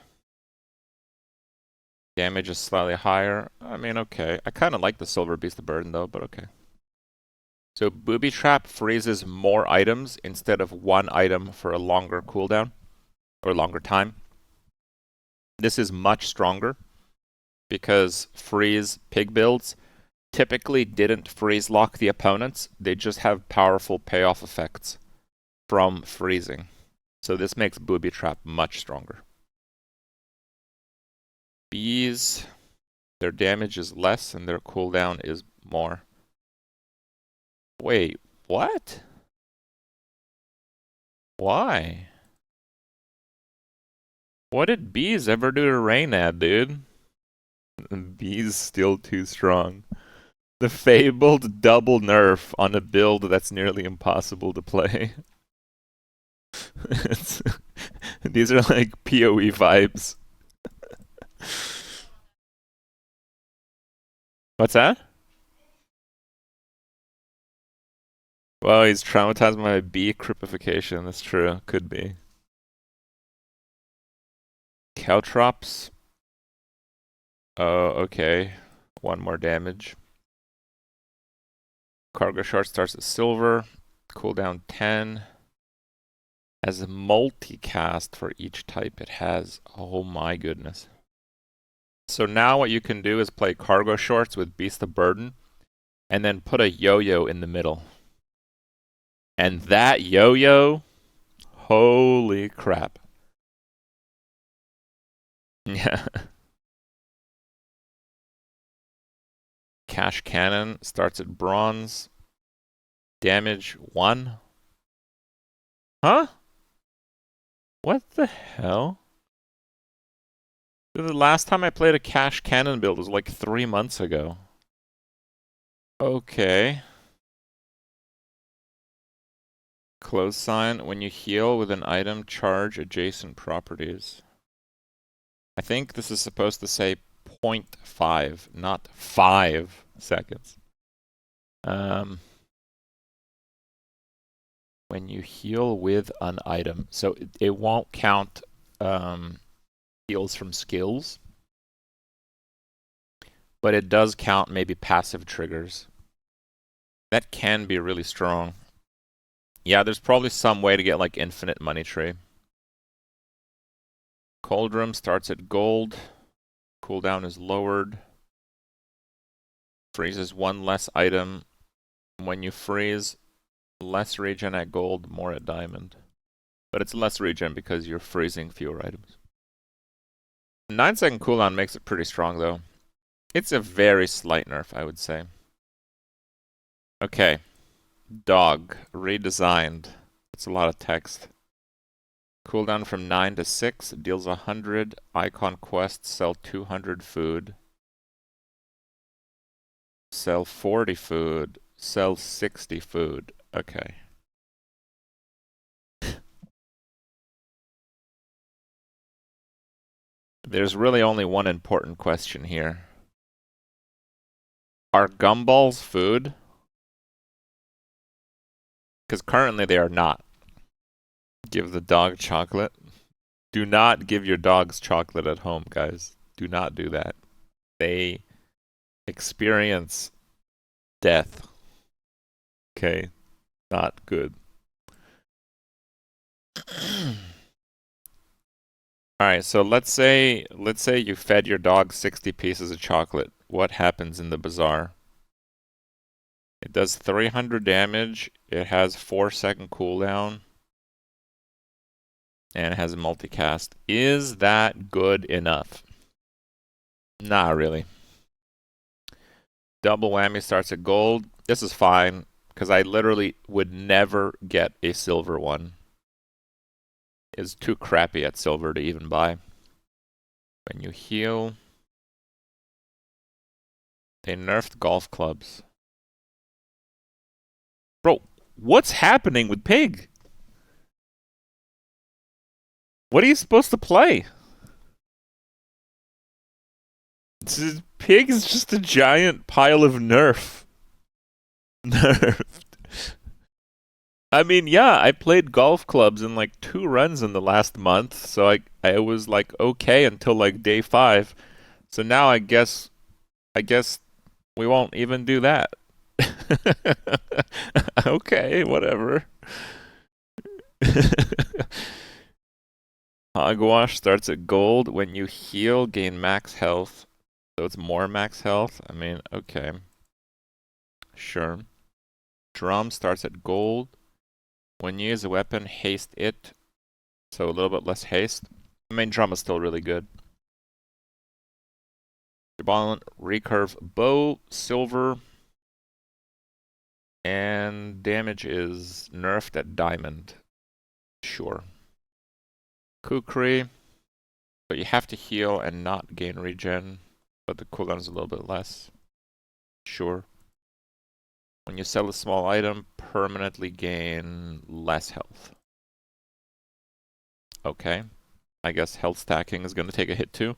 Damage is slightly higher. I mean, okay. I kind of like the silver Beast of Burden, though, but okay. So Booby Trap freezes more items instead of one item for a longer cooldown, or longer time. This is much stronger, because freeze pig builds typically didn't freeze lock the opponents. They just have powerful payoff effects from freezing. So this makes Booby Trap much stronger. Bees, their damage is less and their cooldown is more. Wait, what? Why? What did bees ever do to Reynad, dude? Bees still too strong. The fabled double nerf on a build that's nearly impossible to play. These are like PoE vibes. What's that? Well, he's traumatized by bee crippification. That's true. Could be. Caltrops. Oh, okay. One more damage. Cargo Short starts at silver. Cooldown 10. As a multicast for each type it has. Oh my goodness. So now what you can do is play Cargo Shorts with Beast of Burden, and then put a yo-yo in the middle. And that yo-yo, holy crap. Yeah. Cash Cannon starts at bronze. Damage 1. Huh? What the hell? The last time I played a Cash Cannon build was like 3 months ago. Okay. Close sign. When you heal with an item, charge adjacent properties. I think this is supposed to say 0.5, not 5 seconds. When you heal with an item. So it won't count heals from skills. But it does count maybe passive triggers. That can be really strong. Yeah, there's probably some way to get like infinite money tree. Cold Room starts at gold. Cooldown is lowered. Freezes one less item. When you freeze, less regen at gold, more at diamond. But it's less regen because you're freezing fewer items. 9-second cooldown makes it pretty strong though. It's a very slight nerf, I would say. Okay. Dog. Redesigned. That's a lot of text. Cooldown from 9 to 6. Deals 100. Icon quests. Sell 200 food. Sell 40 food. Sell 60 food. Okay. There's really only one important question here. Are gumballs food? Because currently they are not. Give the dog chocolate. Do not give your dogs chocolate at home, guys. Do not do that. They experience death. Okay. Not good. Alright, so let's say you fed your dog 60 pieces of chocolate. What happens in the bazaar? It does 300 damage. It has 4-second cooldown. And it has a multicast. Is that good enough? Not really. Double whammy starts at gold. This is fine, because I literally would never get a silver one. It's too crappy at silver to even buy. When you heal, they nerfed golf clubs. Bro, what's happening with Pig? What are you supposed to play? Pig is just a giant pile of nerf. Nerf. I mean, yeah, I played golf clubs in like 2 runs in the last month, so I was like okay until like day 5. So now I guess we won't even do that. Okay, whatever. Hogwash starts at gold. When you heal, gain max health. So it's more max health? I mean, okay. Sure. Drum starts at gold. When you use a weapon, haste it. So a little bit less haste. I mean, drum is still really good. Jabalin, recurve bow, silver. And damage is nerfed at diamond. Sure. Kukri. But you have to heal and not gain regen. But the cooldown is a little bit less. Sure. When you sell a small item, permanently gain less health. Okay. I guess health stacking is going to take a hit too.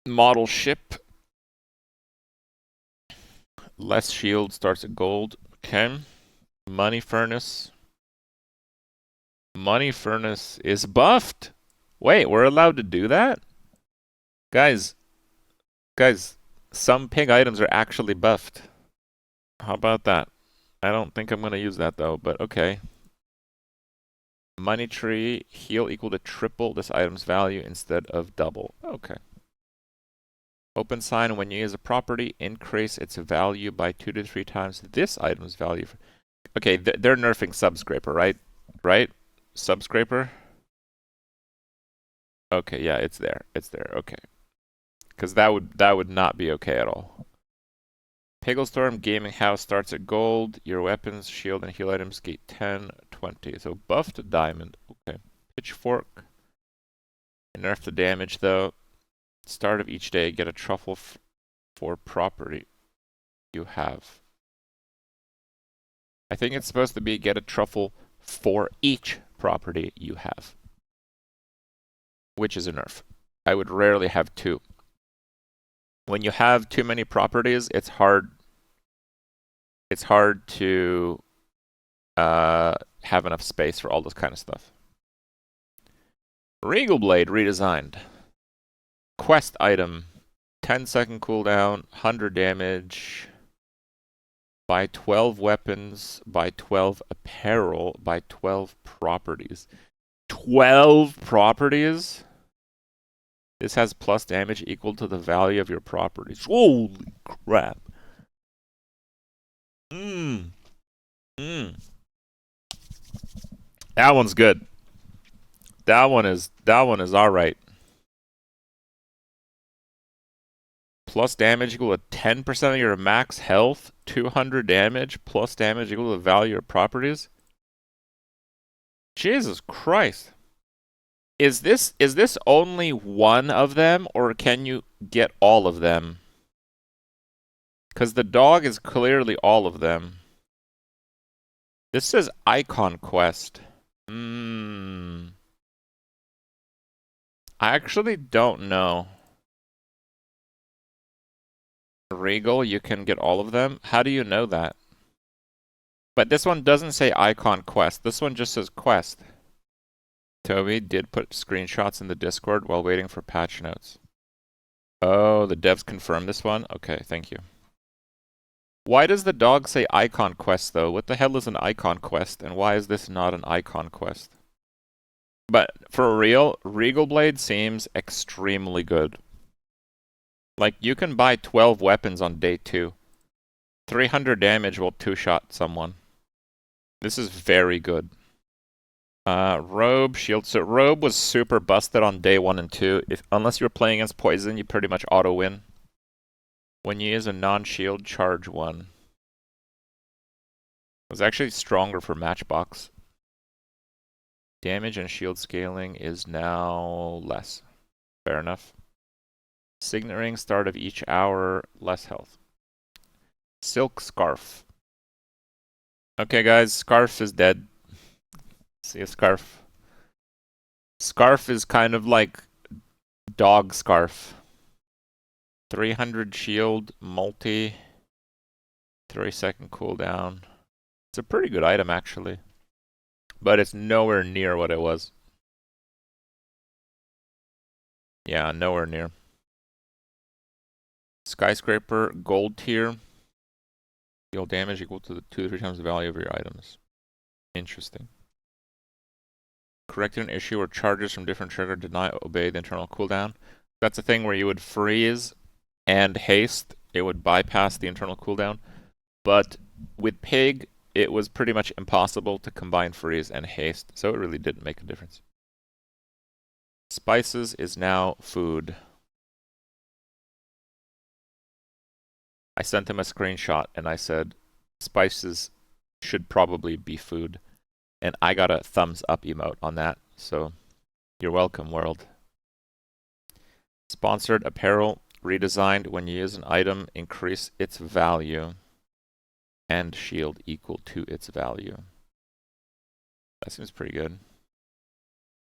Model ship. Less shield starts at gold. Okay. Money furnace. Money furnace is buffed. Wait, we're allowed to do that? Guys, some pig items are actually buffed. How about that? I don't think I'm going to use that though, but okay. Money tree, heal equal to triple this item's value instead of double. Okay. Open sign, when you use a property, increase its value by 2 to 3 times this item's value. Okay, they're nerfing Subscraper, right? Right? Subscraper? Okay, yeah, it's there. It's there. Okay. Because that would not be okay at all. Pigglestorm Gaming House starts at gold. Your weapons, shield, and heal items get 10, 20. So buff to diamond. Okay. Pitchfork. Nerf the damage though. Start of each day, get a truffle for property you have. I think it's supposed to be get a truffle for each property you have. Which is a nerf. I would rarely have 2. When you have too many properties, it's hard to have enough space for all this kind of stuff. Regal Blade redesigned. Quest item. 10-second cooldown, 100 damage. Buy 12 weapons, buy 12 apparel, buy 12 properties. 12 properties? This has plus damage equal to the value of your properties. Holy crap. That one's good. That one is alright. Plus damage equal to 10% of your max health, 200 damage, plus damage equal to the value of properties. Jesus Christ. Is this only one of them, or can you get all of them? Because the dog is clearly all of them. This says Icon Quest. I actually don't know. Regal, you can get all of them? How do you know that? But this one doesn't say Icon Quest. This one just says Quest. Toby did put screenshots in the Discord while waiting for patch notes. Oh, the devs confirmed this one? Okay, thank you. Why does the dog say Icon Quest, though? What the hell is an Icon Quest, and why is this not an Icon Quest? But for real, Regal Blade seems extremely good. Like, you can buy 12 weapons on day 2. 300 damage will 2-shot someone. This is very good. Robe, shield. So Robe was super busted on day 1 and 2. Unless you were playing against Poison, you pretty much auto-win. When you use a non-shield, charge 1. It was actually stronger for Matchbox. Damage and shield scaling is now less. Fair enough. Signet ring, start of each hour, less health. Silk scarf. Okay, guys, scarf is dead. See a scarf. Scarf is kind of like dog scarf. 300 shield, multi, 3-second cooldown. It's a pretty good item, actually. But it's nowhere near what it was. Yeah, nowhere near. Skyscraper, gold tier. Deal damage equal to 2 to 3 times the value of your items. Interesting. Corrected an issue where charges from different trigger did not obey the internal cooldown. That's a thing where you would freeze and haste. It would bypass the internal cooldown. But with Pig, it was pretty much impossible to combine freeze and haste, so it really didn't make a difference. Spices is now food. I sent him a screenshot and I said, spices should probably be food. And I got a thumbs up emote on that, so you're welcome, world. Sponsored apparel, redesigned when you use an item, increase its value and shield equal to its value. That seems pretty good.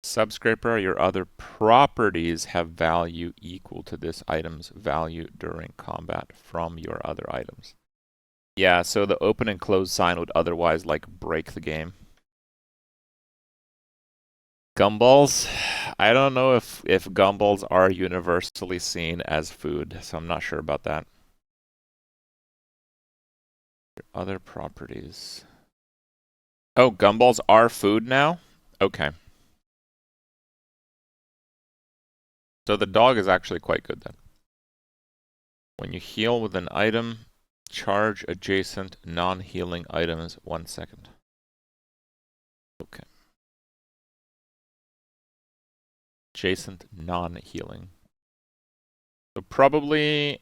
Subscraper, your other properties have value equal to this item's value during combat from your other items. Yeah, so the open and close sign would otherwise, like, break the game. Gumballs? I don't know if gumballs are universally seen as food, so I'm not sure about that. Other properties. Oh, gumballs are food now? Okay. So the dog is actually quite good then. When you heal with an item, charge adjacent non-healing items 1 second. Okay. Adjacent non-healing. So probably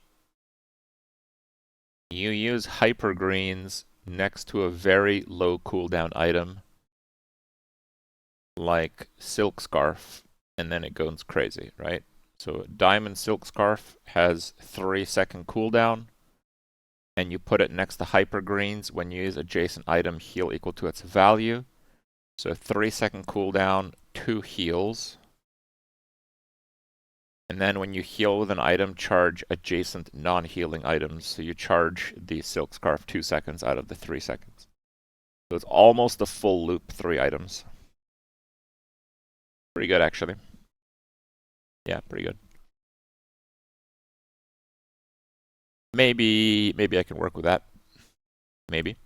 you use hyper greens next to a very low cooldown item like Silk Scarf, and then it goes crazy, right? So Diamond Silk Scarf has 3-second cooldown, and you put it next to hyper greens when you use adjacent item heal equal to its value. So 3-second cooldown, 2 heals. And then when you heal with an item, charge adjacent non-healing items. So you charge the Silk Scarf 2 seconds out of the 3 seconds. So it's almost a full loop, 3 items. Pretty good, actually. Yeah, pretty good. Maybe I can work with that. Maybe.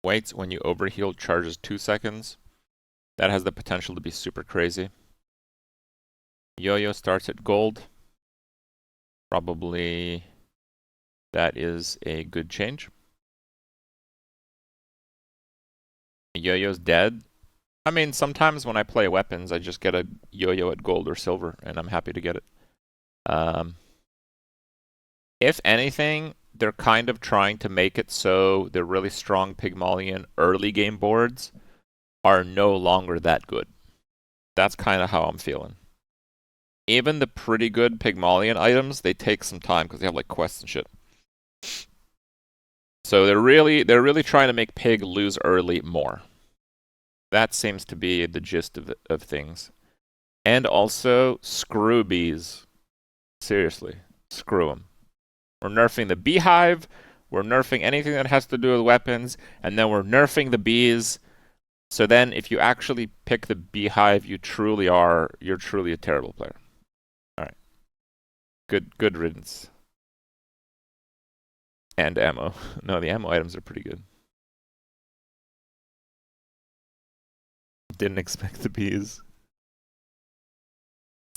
Waits when you overheal charges 2 seconds. That has the potential to be super crazy. Yo-yo starts at gold. Probably that is a good change. Yo-yo's dead. I mean, sometimes when I play weapons, I just get a yo-yo at gold or silver, and I'm happy to get it. If anything, they're kind of trying to make it so the really strong Pygmalion early game boards are no longer that good. That's kind of how I'm feeling. Even the pretty good Pygmalion items, they take some time because they have like quests and shit. So they're really trying to make Pig lose early more. That seems to be the gist of things. And also, screw bees. Seriously, screw them. We're nerfing the beehive, we're nerfing anything that has to do with weapons, and then we're nerfing the bees. So then if you actually pick the beehive, you're truly a terrible player. Alright. Good riddance. And ammo. No, the ammo items are pretty good. Didn't expect the bees.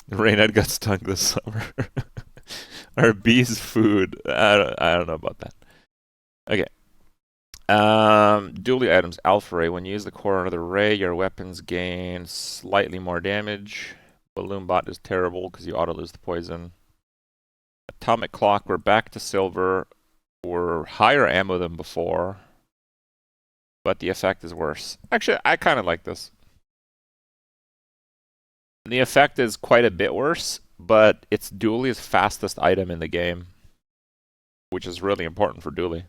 Rainhead got stung this summer. Are bees food? I don't know about that. Okay. Dually items. Alpha Ray. When you use the core of the ray, your weapons gain slightly more damage. Balloon Bot is terrible because you auto-lose the poison. Atomic Clock. We're back to silver. We're higher ammo than before. But the effect is worse. Actually, I kind of like this. The effect is quite a bit worse, but it's Dooley's fastest item in the game, which is really important for Dooley.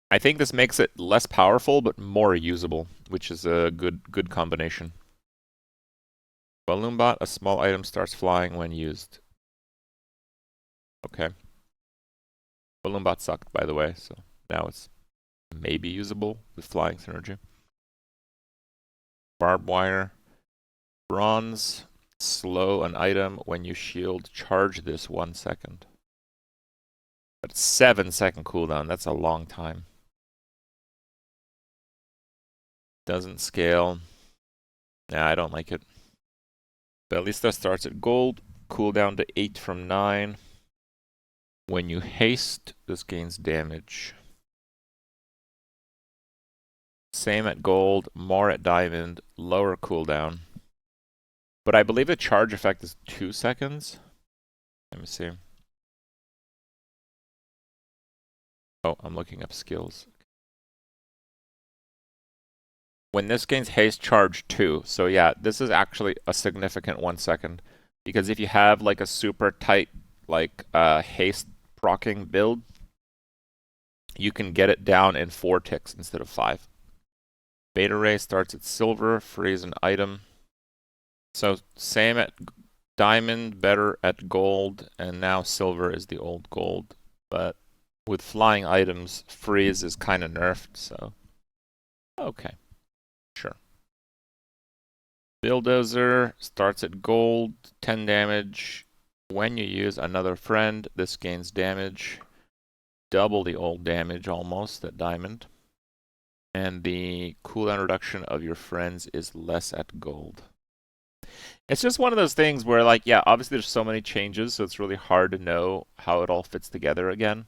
I think this makes it less powerful, but more usable, which is a good combination. Balloon bot, a small item starts flying when used. Okay. Balloon bot sucked, by the way, so now it's maybe usable with flying synergy. Barbed wire. Bronze, slow an item when you shield. Charge this 1 second. But 7-second cooldown, that's a long time. Doesn't scale. Nah, I don't like it. But at least that starts at gold. Cooldown to 8 from 9. When you haste, this gains damage. Same at gold, more at diamond, lower cooldown. But I believe the charge effect is 2 seconds. Let me see. Oh, I'm looking up skills. When this gains haste, charge 2. So yeah, this is actually a significant 1 second. Because if you have like a super tight like haste proccing build, you can get it down in 4 ticks instead of 5. Beta ray starts at silver, freeze an item. So same at diamond, better at gold, and now silver is the old gold. But with flying items, freeze is kind of nerfed, so okay, sure. Bulldozer starts at gold, 10 damage. When you use another friend, this gains damage. Double the old damage almost at diamond. And the cooldown reduction of your friends is less at gold. It's just one of those things where, like, yeah, obviously there's so many changes, so it's really hard to know how it all fits together again.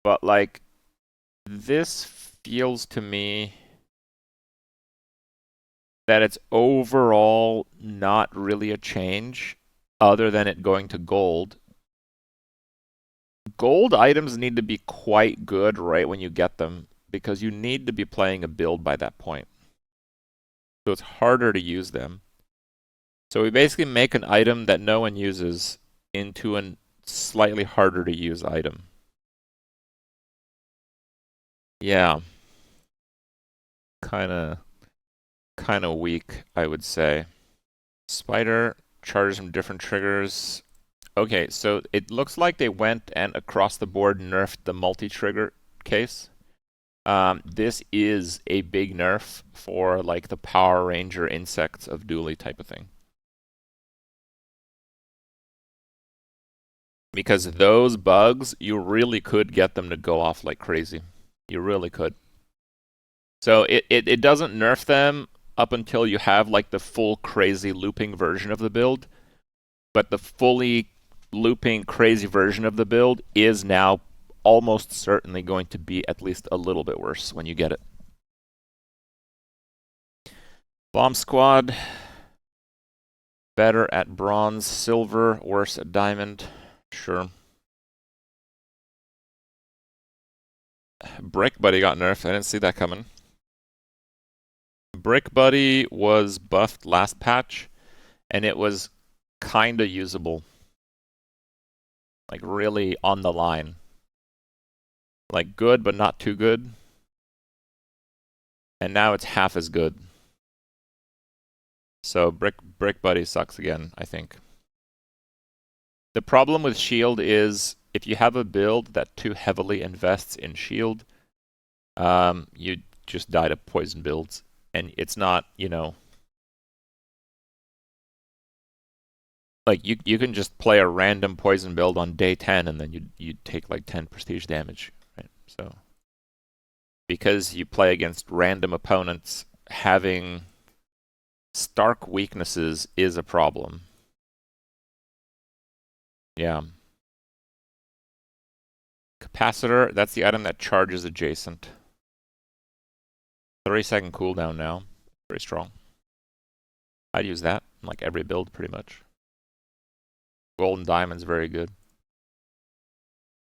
But, like, this feels to me that it's overall not really a change other than it going to gold. Gold items need to be quite good right when you get them, because you need to be playing a build by that point. So it's harder to use them. So we basically make an item that no one uses into a slightly harder to use item. Yeah. Kinda weak, I would say. Spider charges from different triggers. Okay, so it looks like they went and across the board nerfed the multi-trigger case. This is a big nerf for like the Power Ranger insects of Dooley type of thing. Because those bugs, you really could get them to go off like crazy. You really could. So it doesn't nerf them up until you have like the full crazy looping version of the build. But the fully looping crazy version of the build is now almost certainly going to be at least a little bit worse when you get it. Bomb Squad. Better at bronze, silver, worse at diamond. Sure. Brick Buddy got nerfed. I didn't see that coming. Brick Buddy was buffed last patch, and it was kinda usable. Like really on the line. Like good, but not too good. And now it's half as good. So Brick Buddy sucks again, I think. The problem with shield is if you have a build that too heavily invests in shield, you just die to poison builds. And it's not, you know, like you can just play a random poison build on day 10 and then you take like 10 prestige damage, right? So because you play against random opponents, having stark weaknesses is a problem. Yeah. Capacitor, that's the item that charges adjacent. 30-second cooldown now. Very strong. I'd use that in like every build pretty much. Gold and diamond's very good.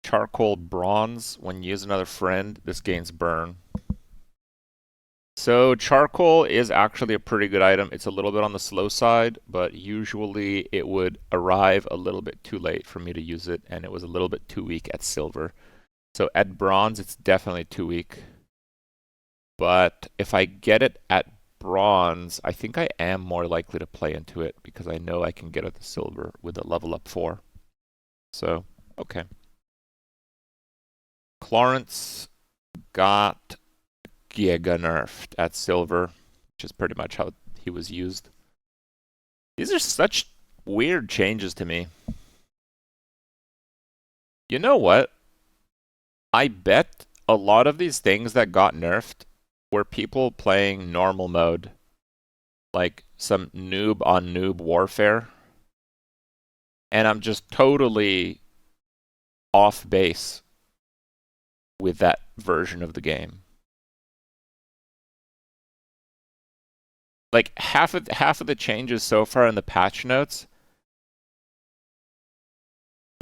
Charcoal bronze, when you use another friend, this gains burn. So charcoal is actually a pretty good item. It's a little bit on the slow side, but usually it would arrive a little bit too late for me to use it, and it was a little bit too weak at silver. So at bronze, it's definitely too weak. But if I get it at bronze, I think I am more likely to play into it because I know I can get at the silver with a level up 4. So, okay. Clarence got Giga nerfed at silver, which is pretty much how he was used. These are such weird changes to me. You know what? I bet a lot of these things that got nerfed were people playing normal mode, like some noob on noob warfare. And I'm just totally off base with that version of the game. Like half of the changes so far in the patch notes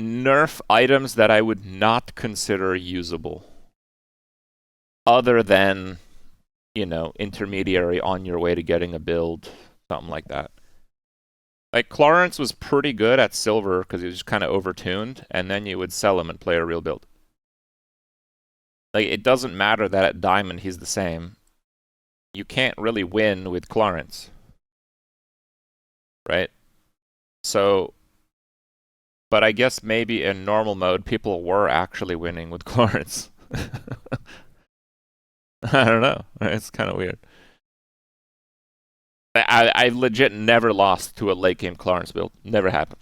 nerf items that I would not consider usable, other than, you know, intermediary on your way to getting a build, something like that. Like Clarence was pretty good at silver because he was just kind of overtuned, and then you would sell him and play a real build. Like it doesn't matter that at diamond he's the same. You can't really win with Clarence, right? So, but I guess maybe in normal mode people were actually winning with Clarence. I don't know. It's kind of weird. I legit never lost to a late game Clarence build. Never happened.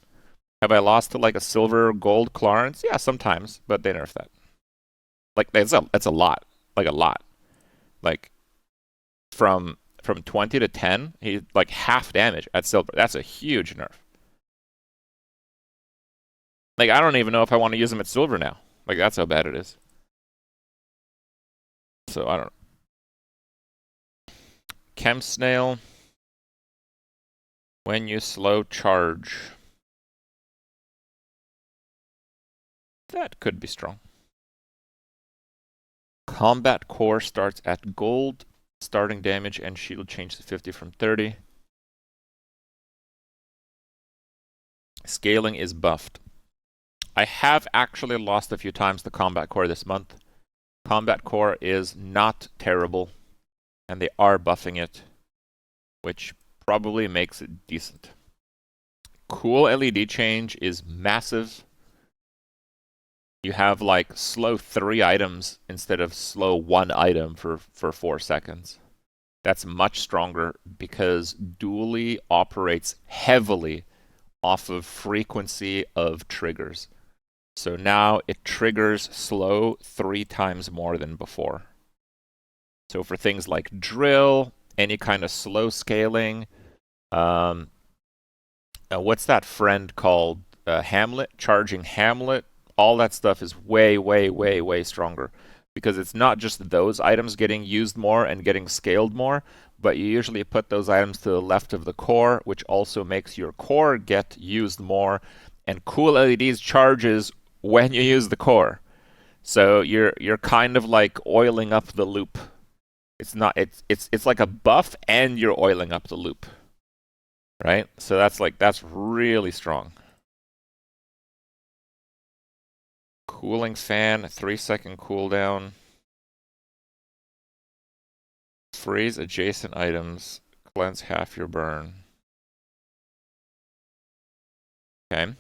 Have I lost to like a silver gold Clarence? Yeah, sometimes, but they nerfed that. Like that's a lot. Like a lot. Like from 20 to 10, he like half damage at silver. That's a huge nerf. Like I don't even know if I want to use him at silver now. Like that's how bad it is. So I don't know. Chem Snail. When you slow charge. That could be strong. Combat Core starts at gold. Starting damage and shield change to 50 from 30. Scaling is buffed. I have actually lost a few times to Combat Core this month. Combat Core is not terrible, and they are buffing it, which probably makes it decent. Cool LED change is massive. You have like slow 3 items instead of slow 1 item for 4 seconds. That's much stronger because Dually operates heavily off of frequency of triggers. So now it triggers slow 3 times more than before. So for things like drill, any kind of slow scaling, what's that friend called? Hamlet, charging Hamlet, all that stuff is way, way, way, way stronger. Because it's not just those items getting used more and getting scaled more, but you usually put those items to the left of the core, which also makes your core get used more. And Cool LEDs charges when you use the core. So you're kind of like oiling up the loop. It's like a buff and you're oiling up the loop. Right? So that's really strong. Cooling fan, 3-second cooldown. Freeze adjacent items, cleanse half your burn. Okay.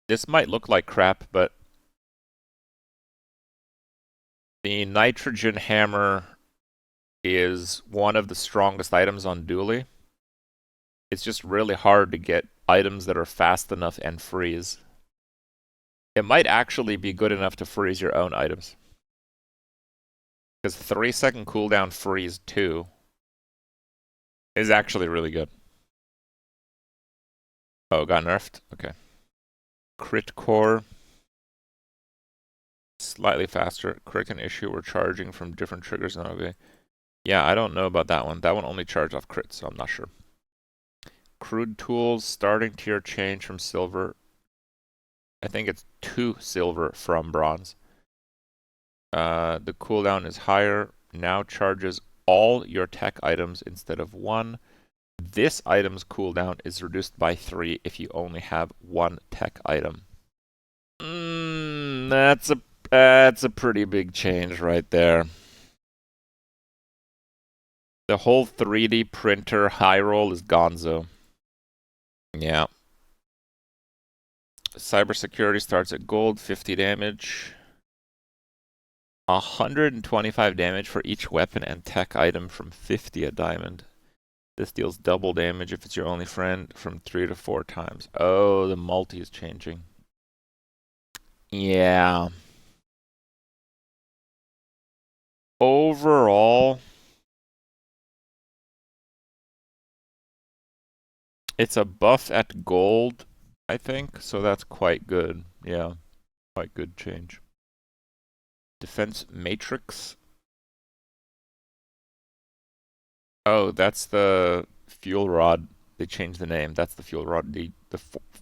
This might look like crap, but the nitrogen hammer is one of the strongest items on Dually. It's just really hard to get items that are fast enough and freeze. It might actually be good enough to freeze your own items. Because 3-second cooldown freeze 2 is actually really good. Oh, got nerfed? Okay. Crit core. Slightly faster. Crit an issue or charging from different triggers. Okay. Yeah, I don't know about that one. That one only charged off crits, so I'm not sure. Crude tools, starting tier change from silver. I think it's 2 silver from bronze. The cooldown is higher. Now charges all your tech items instead of 1. This item's cooldown is reduced by 3 if you only have 1 tech item. That's a pretty big change right there. The whole 3D printer high roll is gonzo. Yeah. Cybersecurity starts at gold, 50 damage. 125 damage for each weapon and tech item from 50 at diamond. This deals double damage if it's your only friend from 3 to 4 times. Oh, the multi is changing. Yeah. Overall, it's a buff at gold, I think, so that's quite good. Yeah, quite good change. Defense matrix. Oh, that's the fuel rod. They changed the name. That's the fuel rod. The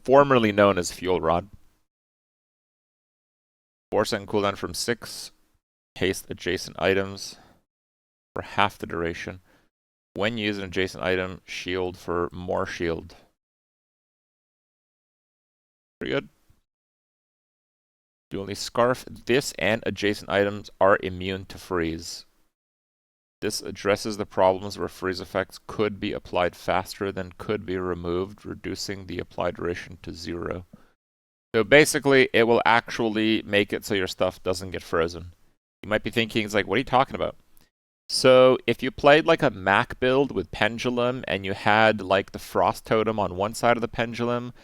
formerly known as fuel rod. 4-second cooldown from 6. Haste adjacent items for half the duration. When you use an adjacent item, shield for more shield. Pretty good. Dually scarf. This and adjacent items are immune to freeze. This addresses the problems where freeze effects could be applied faster than could be removed, reducing the applied duration to 0. So basically, it will actually make it so your stuff doesn't get frozen. You might be thinking, it's like, what are you talking about? So if you played like a Mac build with Pendulum and you had like the Frost Totem on one side of the Pendulum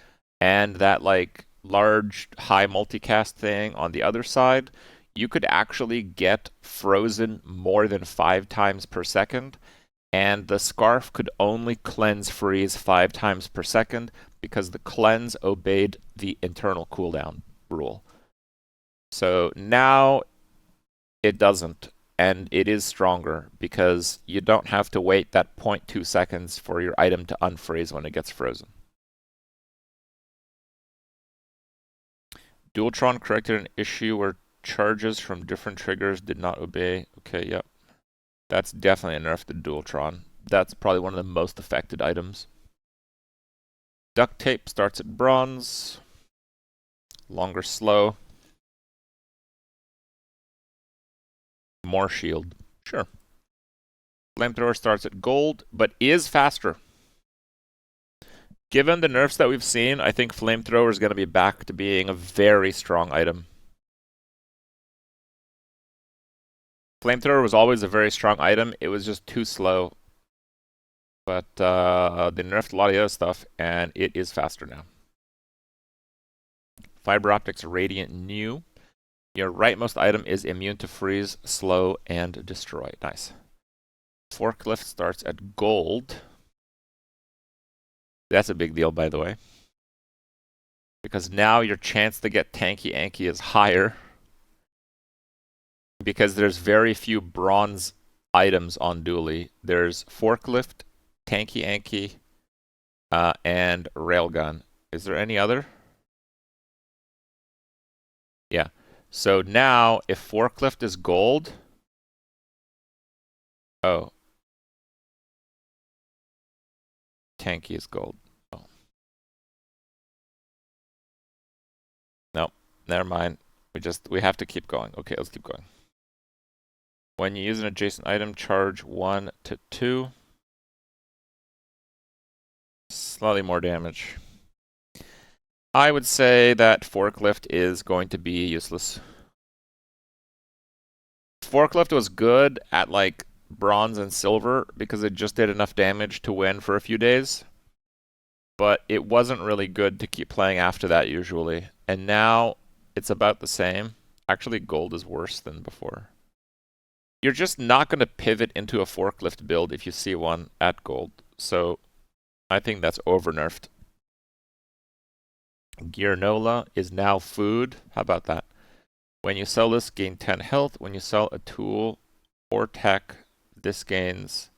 and that like large high multicast thing on the other side, you could actually get frozen more than 5 times per second, and the scarf could only cleanse freeze 5 times per second because the cleanse obeyed the internal cooldown rule. So now it doesn't, and it is stronger because you don't have to wait that 0.2 seconds for your item to unfreeze when it gets frozen. Dualtron corrected an issue where charges from different triggers did not obey. Okay, yep. That's definitely a nerf to Dualtron. That's probably one of the most affected items. Duct tape starts at bronze. Longer slow. More shield. Sure. Flamethrower starts at gold, but is faster. Given the nerfs that we've seen, I think Flamethrower is going to be back to being a very strong item. Flamethrower was always a very strong item. It was just too slow. But they nerfed a lot of the other stuff, and it is faster now. Fiber Optics Radiant New. Your rightmost item is immune to freeze, slow, and destroy. Nice. Forklift starts at gold. That's a big deal, by the way. Because now your chance to get Tanky Anky is higher. Because there's very few bronze items on Dually. There's Forklift, Tanky Anky, and Railgun. Is there any other? Yeah. So now, if Forklift is gold... Oh. Tanky is gold. Oh. Nope. Never mind. We have to keep going. Okay, let's keep going. When you use an adjacent item, charge 1 to 2. Slightly more damage. I would say that Forklift is going to be useless. Forklift was good at like bronze and silver because it just did enough damage to win for a few days. But it wasn't really good to keep playing after that usually. And now it's about the same. Actually, gold is worse than before. You're just not going to pivot into a Forklift build if you see one at gold. So I think that's over-nerfed. Gearnola is now food. How about that? When you sell this, gain 10 health. When you sell a tool or tech, this gains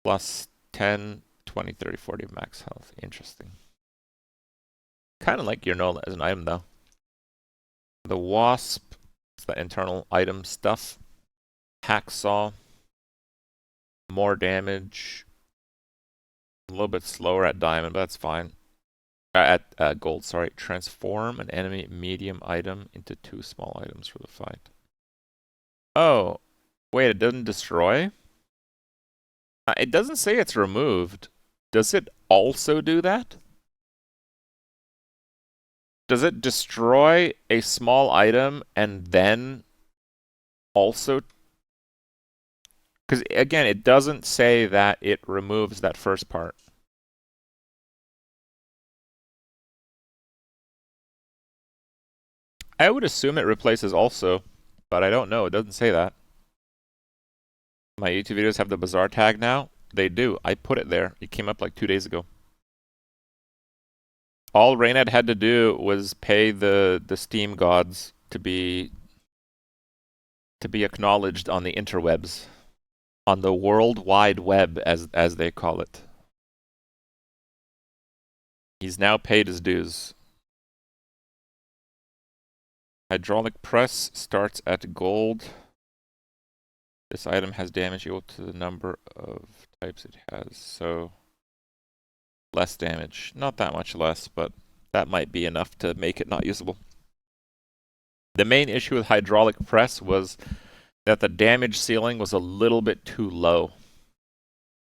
plus 10, 20, 30, 40 max health. Interesting. Kind of like Gearnola as an item, though. The Wasp, it's the internal item stuff. Hacksaw, more damage. A little bit slower at diamond, but that's fine. At gold, sorry. Transform an enemy medium item into 2 small items for the fight. Oh, wait, it doesn't destroy? It doesn't say it's removed. Does it also do that? Does it destroy a small item and then also? Because again, it doesn't say that it removes that first part. I would assume it replaces also, but I don't know. It doesn't say that. My YouTube videos have the Bazaar tag now. They do. I put it there. It came up like 2 days ago. All Rainhead had to do was pay the Steam gods to be acknowledged on the interwebs, on the World Wide Web, as they call it. He's now paid his dues. Hydraulic press starts at gold. This item has damage equal to the number of types it has, so less damage. Not that much less, but that might be enough to make it not usable. The main issue with hydraulic press was that the damage ceiling was a little bit too low.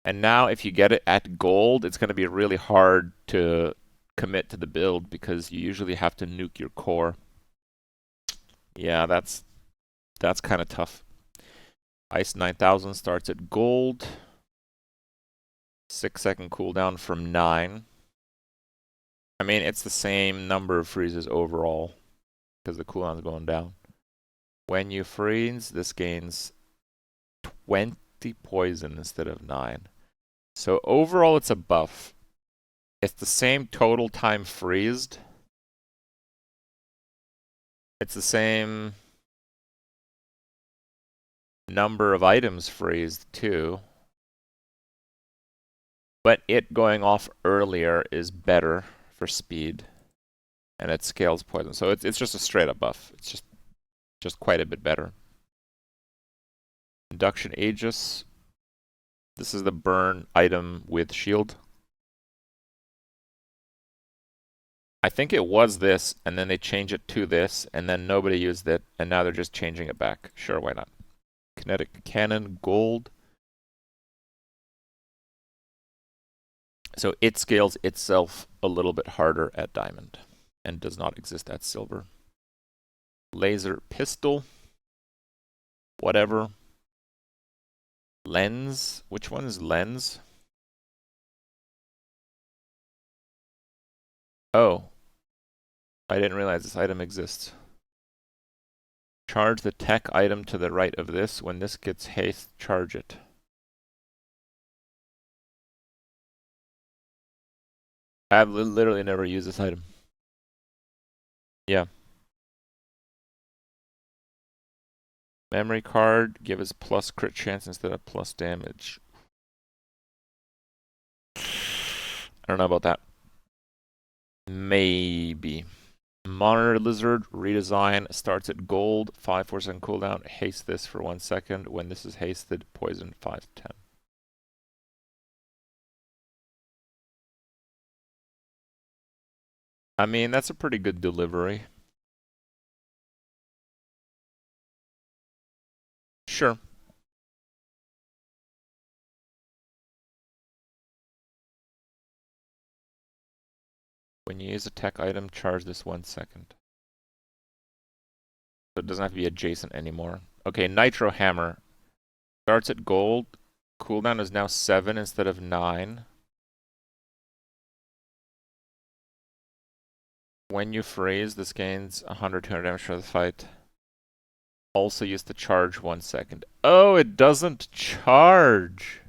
And now if you get it at gold, it's going to be really hard to commit to the build because you usually have to nuke your core. Yeah, that's kind of tough. Ice 9000 starts at gold. 6-second cooldown from 9. I mean, it's the same number of freezes overall because the cooldown's going down. When you freeze, this gains 20 poison instead of 9. So overall, it's a buff. It's the same total time freezed. It's the same number of items freezed too. But it going off earlier is better for speed. And it scales poison. So it's just a straight up buff. It's just quite a bit better. Induction Aegis. This is the burn item with shield. I think it was this, and then they changed it to this, and then nobody used it, and now they're just changing it back. Sure, why not? Kinetic Cannon, gold. So it scales itself a little bit harder at diamond, and does not exist at silver. Laser Pistol. Whatever. Lens. Which one is lens? Oh. I didn't realize this item exists. Charge the tech item to the right of this. When this gets haste, charge it. I've literally never used this item. Yeah. Memory card, give us plus crit chance instead of plus damage. I don't know about that. Maybe. Monitor Lizard redesign starts at gold, 5-4-second cooldown. Haste this for 1 second. When this is hasted, poison 5-10. I mean, that's a pretty good delivery. Sure. When you use a tech item, charge this 1 second. So it doesn't have to be adjacent anymore. Okay, Nitro Hammer. Starts at gold. Cooldown is now 7 instead of 9. When you freeze, this gains 100-200 damage for the fight. Also use to charge 1 second. Oh, it doesn't charge.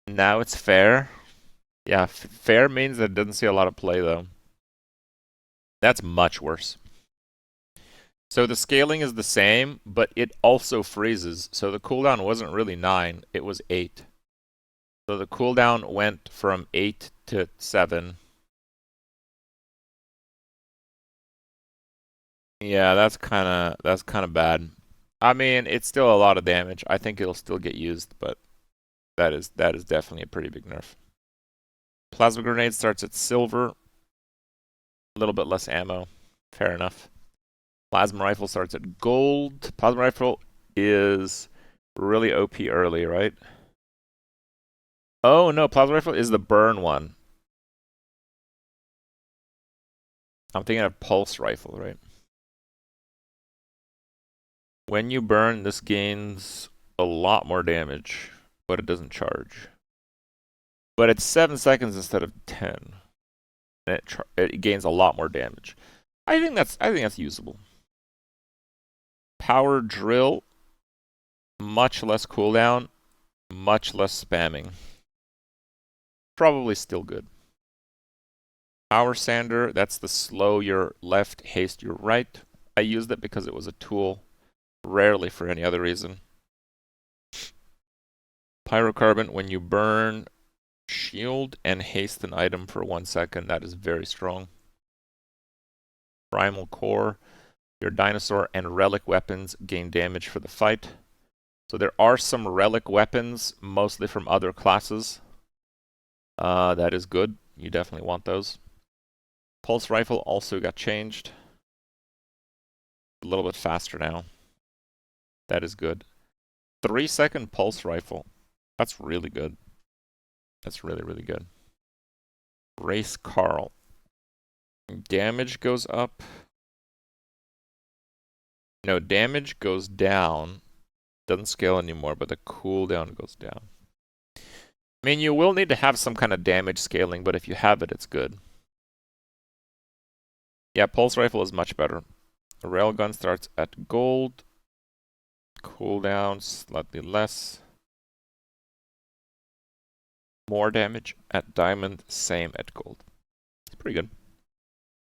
Now it's fair. Yeah, fair means that it doesn't see a lot of play, though. That's much worse. So the scaling is the same, but it also freezes. So the cooldown wasn't really 9, it was 8. So the cooldown went from 8 to 7. Yeah, that's kind of bad. I mean, it's still a lot of damage. I think it'll still get used, but that is definitely a pretty big nerf. Plasma grenade starts at silver. A little bit less ammo. Fair enough. Plasma rifle starts at gold. Plasma rifle is really OP early, right? Oh no, plasma rifle is the burn one. I'm thinking of pulse rifle, right? When you burn, this gains a lot more damage, but it doesn't charge. But it's 7 seconds instead of 10. And it gains a lot more damage. I think that's usable. Power drill, much less cooldown, much less spamming. Probably still good. Power sander, that's the slow your left, haste your right. I used it because it was a tool, rarely for any other reason. Pyrocarbon, when you burn, shield and haste an item for 1 second, that is very strong. Primal core, your dinosaur and relic weapons gain damage for the fight. So there are some relic weapons, mostly from other classes. That is good. You definitely want those. Pulse rifle also got changed. A little bit faster now. That is good. 3-second pulse rifle. That's really good. That's really, really good. Race Carl. Damage goes up. No, damage goes down. Doesn't scale anymore, but the cooldown goes down. I mean, you will need to have some kind of damage scaling, but if you have it, it's good. Yeah, pulse rifle is much better. The railgun starts at gold. Cooldown slightly less. More damage at diamond, same at gold. It's pretty good.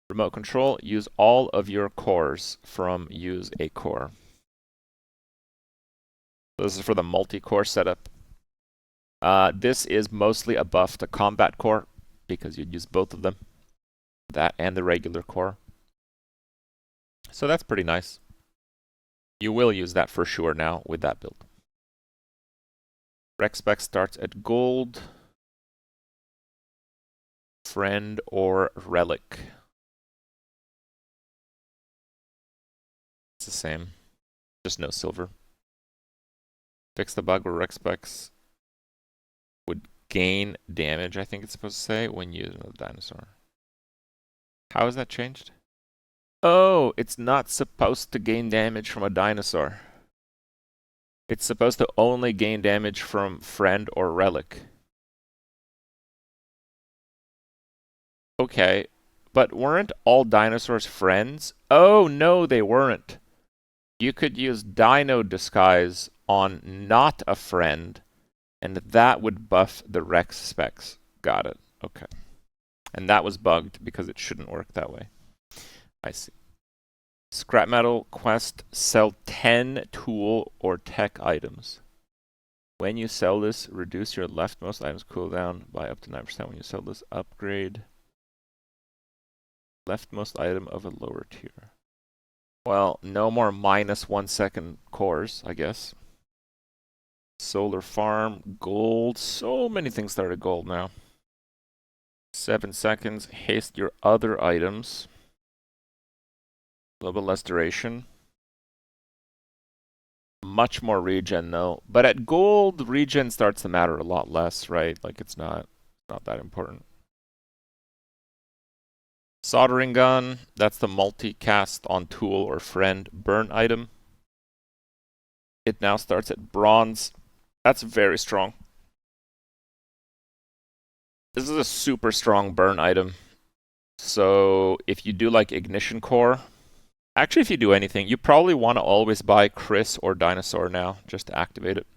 Remote control, use all of your cores from use a core. This is for the multi-core setup. This is mostly a buff to combat core because you'd use both of them. That and the regular core. So that's pretty nice. You will use that for sure now with that build. Rec spec starts at gold. Friend or relic. It's the same. Just no silver. Fix the bug where rec specs would gain damage, I think it's supposed to say, when using a dinosaur. How is that changed? Oh, it's not supposed to gain damage from a dinosaur. It's supposed to only gain damage from friend or relic. Okay, but weren't all dinosaurs friends? Oh, no, they weren't. You could use Dino Disguise on not a friend, and that would buff the Rex specs. Got it. Okay. And that was bugged because it shouldn't work that way. I see. Scrap metal quest, sell 10 tool or tech items. When you sell this, reduce your leftmost items cooldown by up to 9%. When you sell this, upgrade leftmost item of a lower tier. Well, no more minus 1 second cores, I guess. Solar farm, gold. So many things start at gold now. 7 seconds. Haste your other items. A little bit less duration. Much more regen though. But at gold, regen starts to matter a lot less, right? Like it's not that important. Soldering gun, that's the multicast on tool or friend burn item. It now starts at bronze. That's very strong. This is a super strong burn item. So if you do like ignition core, actually if you do anything, you probably want to always buy Chris or Dinosaur now just to activate it.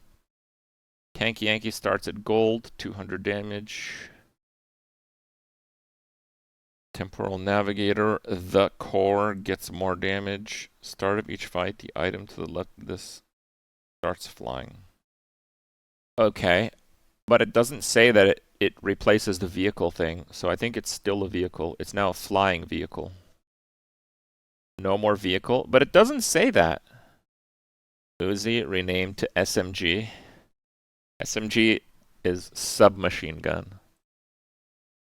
Kanky Yankee starts at gold, 200 damage. Temporal Navigator, the core gets more damage. Start of each fight, the item to the left of this starts flying. Okay, but it doesn't say that it replaces the vehicle thing, so I think it's still a vehicle. It's now a flying vehicle. No more vehicle, but it doesn't say that. Uzi renamed to SMG. SMG is submachine gun.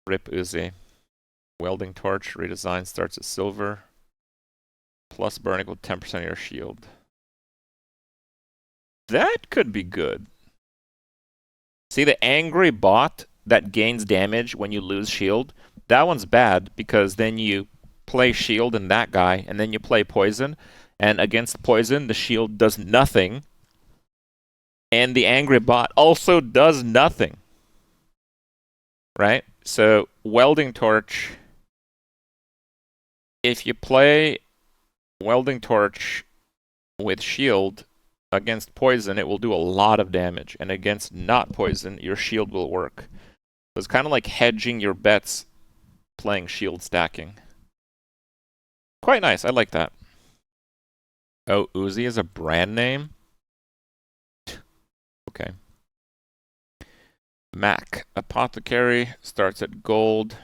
Rip Uzi. Welding torch redesign starts at silver. Plus burn equal 10% of your shield. That could be good. See, the angry bot that gains damage when you lose shield, that one's bad because then you play shield in that guy, and then you play poison, and against poison, the shield does nothing, and the angry bot also does nothing. Right? So, welding torch, if you play welding torch with shield against poison, it will do a lot of damage, and against not poison, your shield will work. So it's kind of like hedging your bets playing shield stacking. Quite nice, I like that. Oh, Uzi is a brand name? Okay. Mac. Apothecary starts at gold.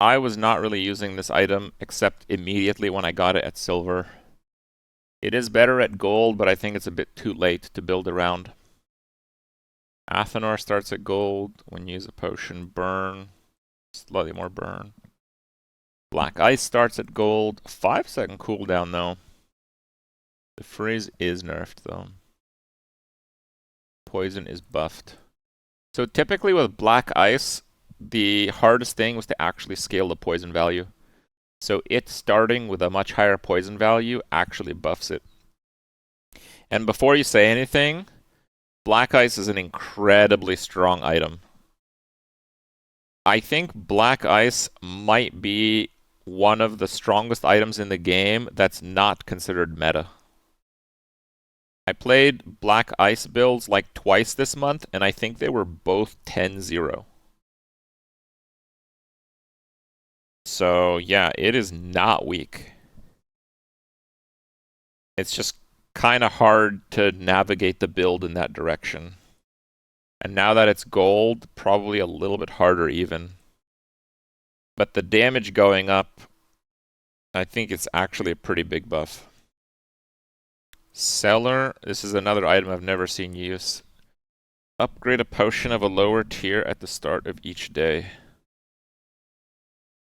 I was not really using this item except immediately when I got it at silver. It is better at gold, but I think it's a bit too late to build around. Athanor starts at gold. When you use a potion, burn. Slightly more burn. Black Ice starts at gold. 5-second cooldown, though. The freeze is nerfed, though. Poison is buffed. So typically with Black Ice, the hardest thing was to actually scale the poison value. So it starting with a much higher poison value actually buffs it. And before you say anything, Black Ice is an incredibly strong item. I think Black Ice might be one of the strongest items in the game that's not considered meta. I played Black Ice builds like twice this month, and I think they were both 10-0. So yeah, it is not weak. It's just kind of hard to navigate the build in that direction. And now that it's gold, probably a little bit harder even. But the damage going up, I think it's actually a pretty big buff. Cellar, this is another item I've never seen use. Upgrade a potion of a lower tier at the start of each day.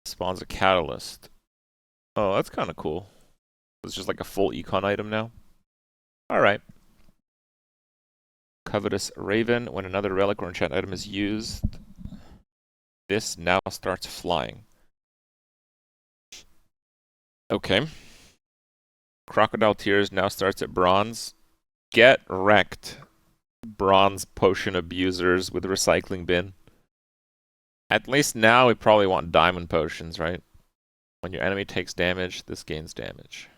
Spawns a catalyst. Oh, that's kind of cool. It's just like a full econ item now. Alright. Covetous Raven. When another relic or enchant item is used, this now starts flying. Okay. Crocodile Tears now starts at bronze. Get wrecked. Bronze potion abusers with recycling bin. At least now we probably want diamond potions, right? When your enemy takes damage, this gains damage.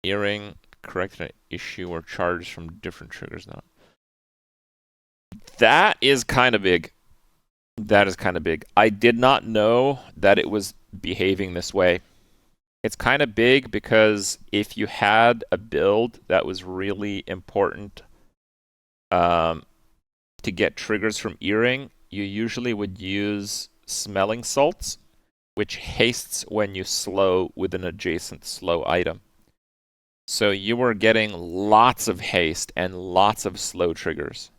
Earring. Correct an issue or charges from different triggers now. That is kind of big. That is kind of big. I did not know that it was behaving this way. It's kind of big because if you had a build that was really important to get triggers from Earring, you usually would use Smelling Salts, which hastes when you slow with an adjacent slow item. So you were getting lots of haste and lots of slow triggers.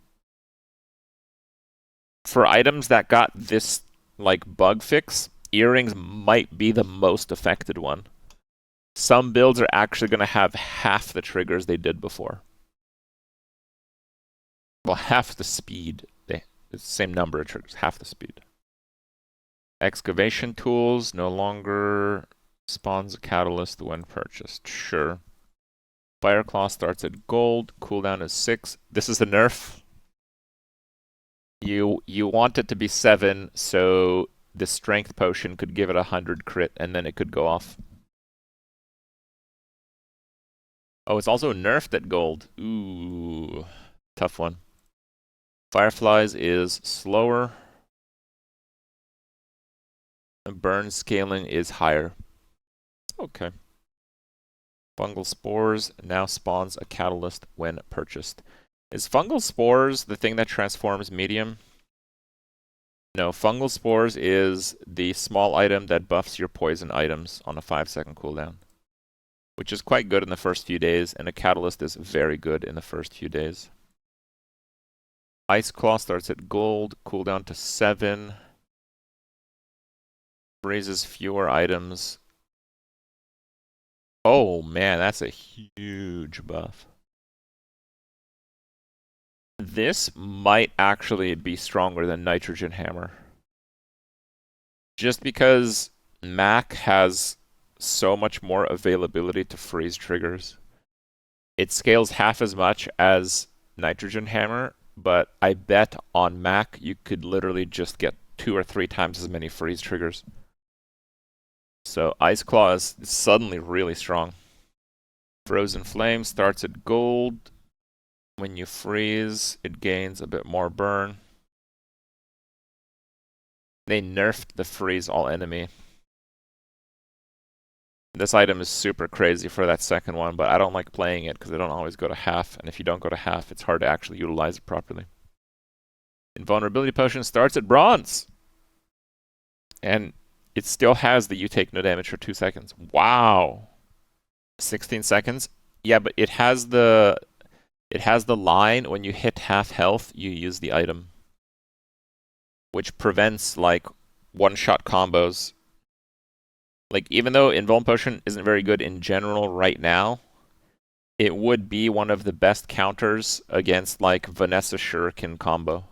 For items that got this like bug fix, Earrings might be the most affected one. Some builds are actually going to have half the triggers they did before. Well, half the speed. It's the same number of triggers, half the speed. Excavation tools no longer spawns a catalyst when purchased. Sure. Fireclaw starts at gold. Cooldown is 6. This is a nerf. You want it to be 7, so the strength potion could give it 100 crit, and then it could go off. Oh, it's also nerfed at gold. Ooh, tough one. Fireflies is slower. Burn scaling is higher. Okay. Fungal spores now spawns a catalyst when purchased. Is fungal spores the thing that transforms medium? No, fungal spores is the small item that buffs your poison items on a 5-second cooldown, which is quite good in the first few days, and a catalyst is very good in the first few days. Ice Claw starts at gold, cooldown to 7. Raises fewer items. Oh man, that's a huge buff. This might actually be stronger than Nitrogen Hammer. Just because Mac has so much more availability to freeze triggers. It scales half as much as Nitrogen Hammer, but I bet on Mac you could literally just get 2 or 3 times as many freeze triggers. So Ice Claw is suddenly really strong. Frozen Flame starts at gold. When you freeze, it gains a bit more burn. They nerfed the freeze all enemy. This item is super crazy for that second one, but I don't like playing it because I don't always go to half, and if you don't go to half, it's hard to actually utilize it properly. Invulnerability Potion starts at bronze! And it still has the you take no damage for 2 seconds. Wow! 16 seconds? Yeah, but it has the line when you hit half health, you use the item. Which prevents, like, one-shot combos. Like, even though Invuln Potion isn't very good in general right now, it would be one of the best counters against, like, Vanessa Shuriken combo.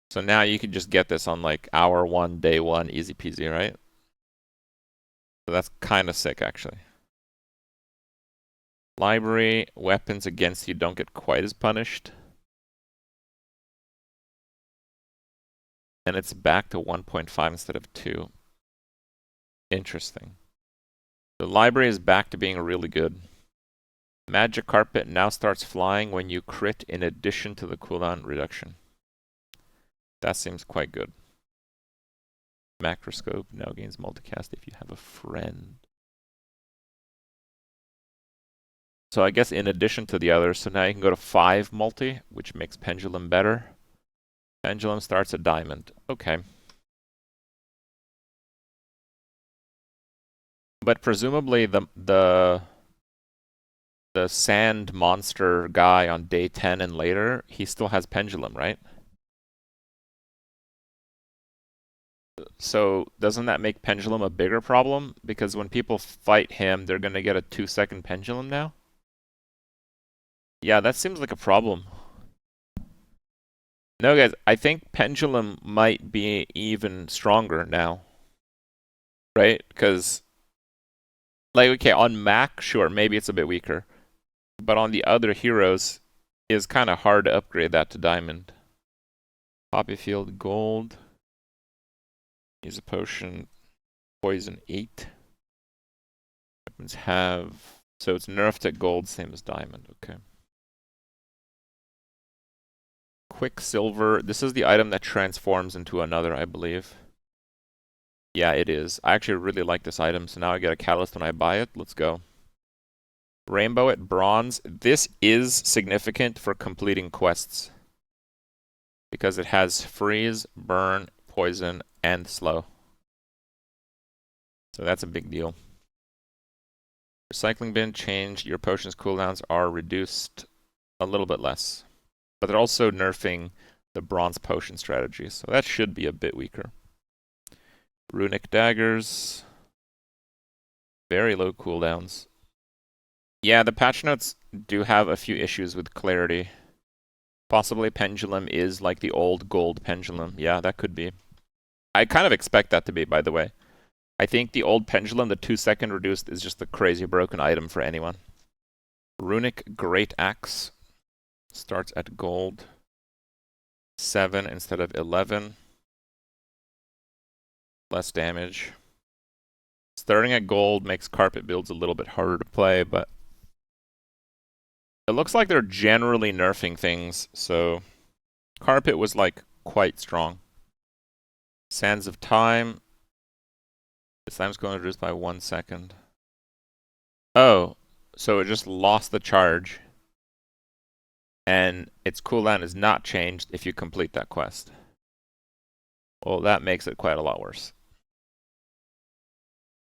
So now you can just get this on, like, hour 1, day 1, easy peasy, right? So that's kind of sick, actually. Library, weapons against you don't get quite as punished. And it's back to 1.5 instead of 2. Interesting. The library is back to being really good. Magic Carpet now starts flying when you crit in addition to the cooldown reduction. That seems quite good. Macroscope now gains multicast if you have a friend. So I guess in addition to the others, so now you can go to 5 multi, which makes Pendulum better. Pendulum starts at diamond. Okay. But presumably the sand monster guy on day 10 and later, he still has Pendulum, right? So doesn't that make Pendulum a bigger problem? Because when people fight him, they're gonna get a 2-second Pendulum now? Yeah, that seems like a problem. No, guys, I think Pendulum might be even stronger now. Right? Because, like, okay, on Mac, sure, maybe it's a bit weaker. But on the other heroes, it's kind of hard to upgrade that to Diamond. Poppy Field Gold. Use a potion. Poison 8. Weapons have... So it's nerfed at gold, same as Diamond. Okay. Quicksilver. This is the item that transforms into another, I believe. Yeah, it is. I actually really like this item, so now I get a catalyst when I buy it. Let's go. Rainbow at bronze. This is significant for completing quests. Because it has freeze, burn, poison, and slow. So that's a big deal. Recycling bin changed. Your potions cooldowns are reduced a little bit less. But they're also nerfing the bronze potion strategy, so that should be a bit weaker. Runic daggers. Very low cooldowns. Yeah, the patch notes do have a few issues with clarity. Possibly Pendulum is like the old gold Pendulum. Yeah, that could be. I kind of expect that to be, by the way. I think the old Pendulum, the 2-second reduced, is just a crazy broken item for anyone. Runic Great Axe starts at gold. 7 instead of 11. Less damage. Starting at gold makes carpet builds a little bit harder to play, but it looks like they're generally nerfing things, so carpet was like quite strong. Sands of Time. This time's going to reduce by 1 second. Oh, so it just lost the charge. And its cooldown is not changed if you complete that quest. Well, that makes it quite a lot worse.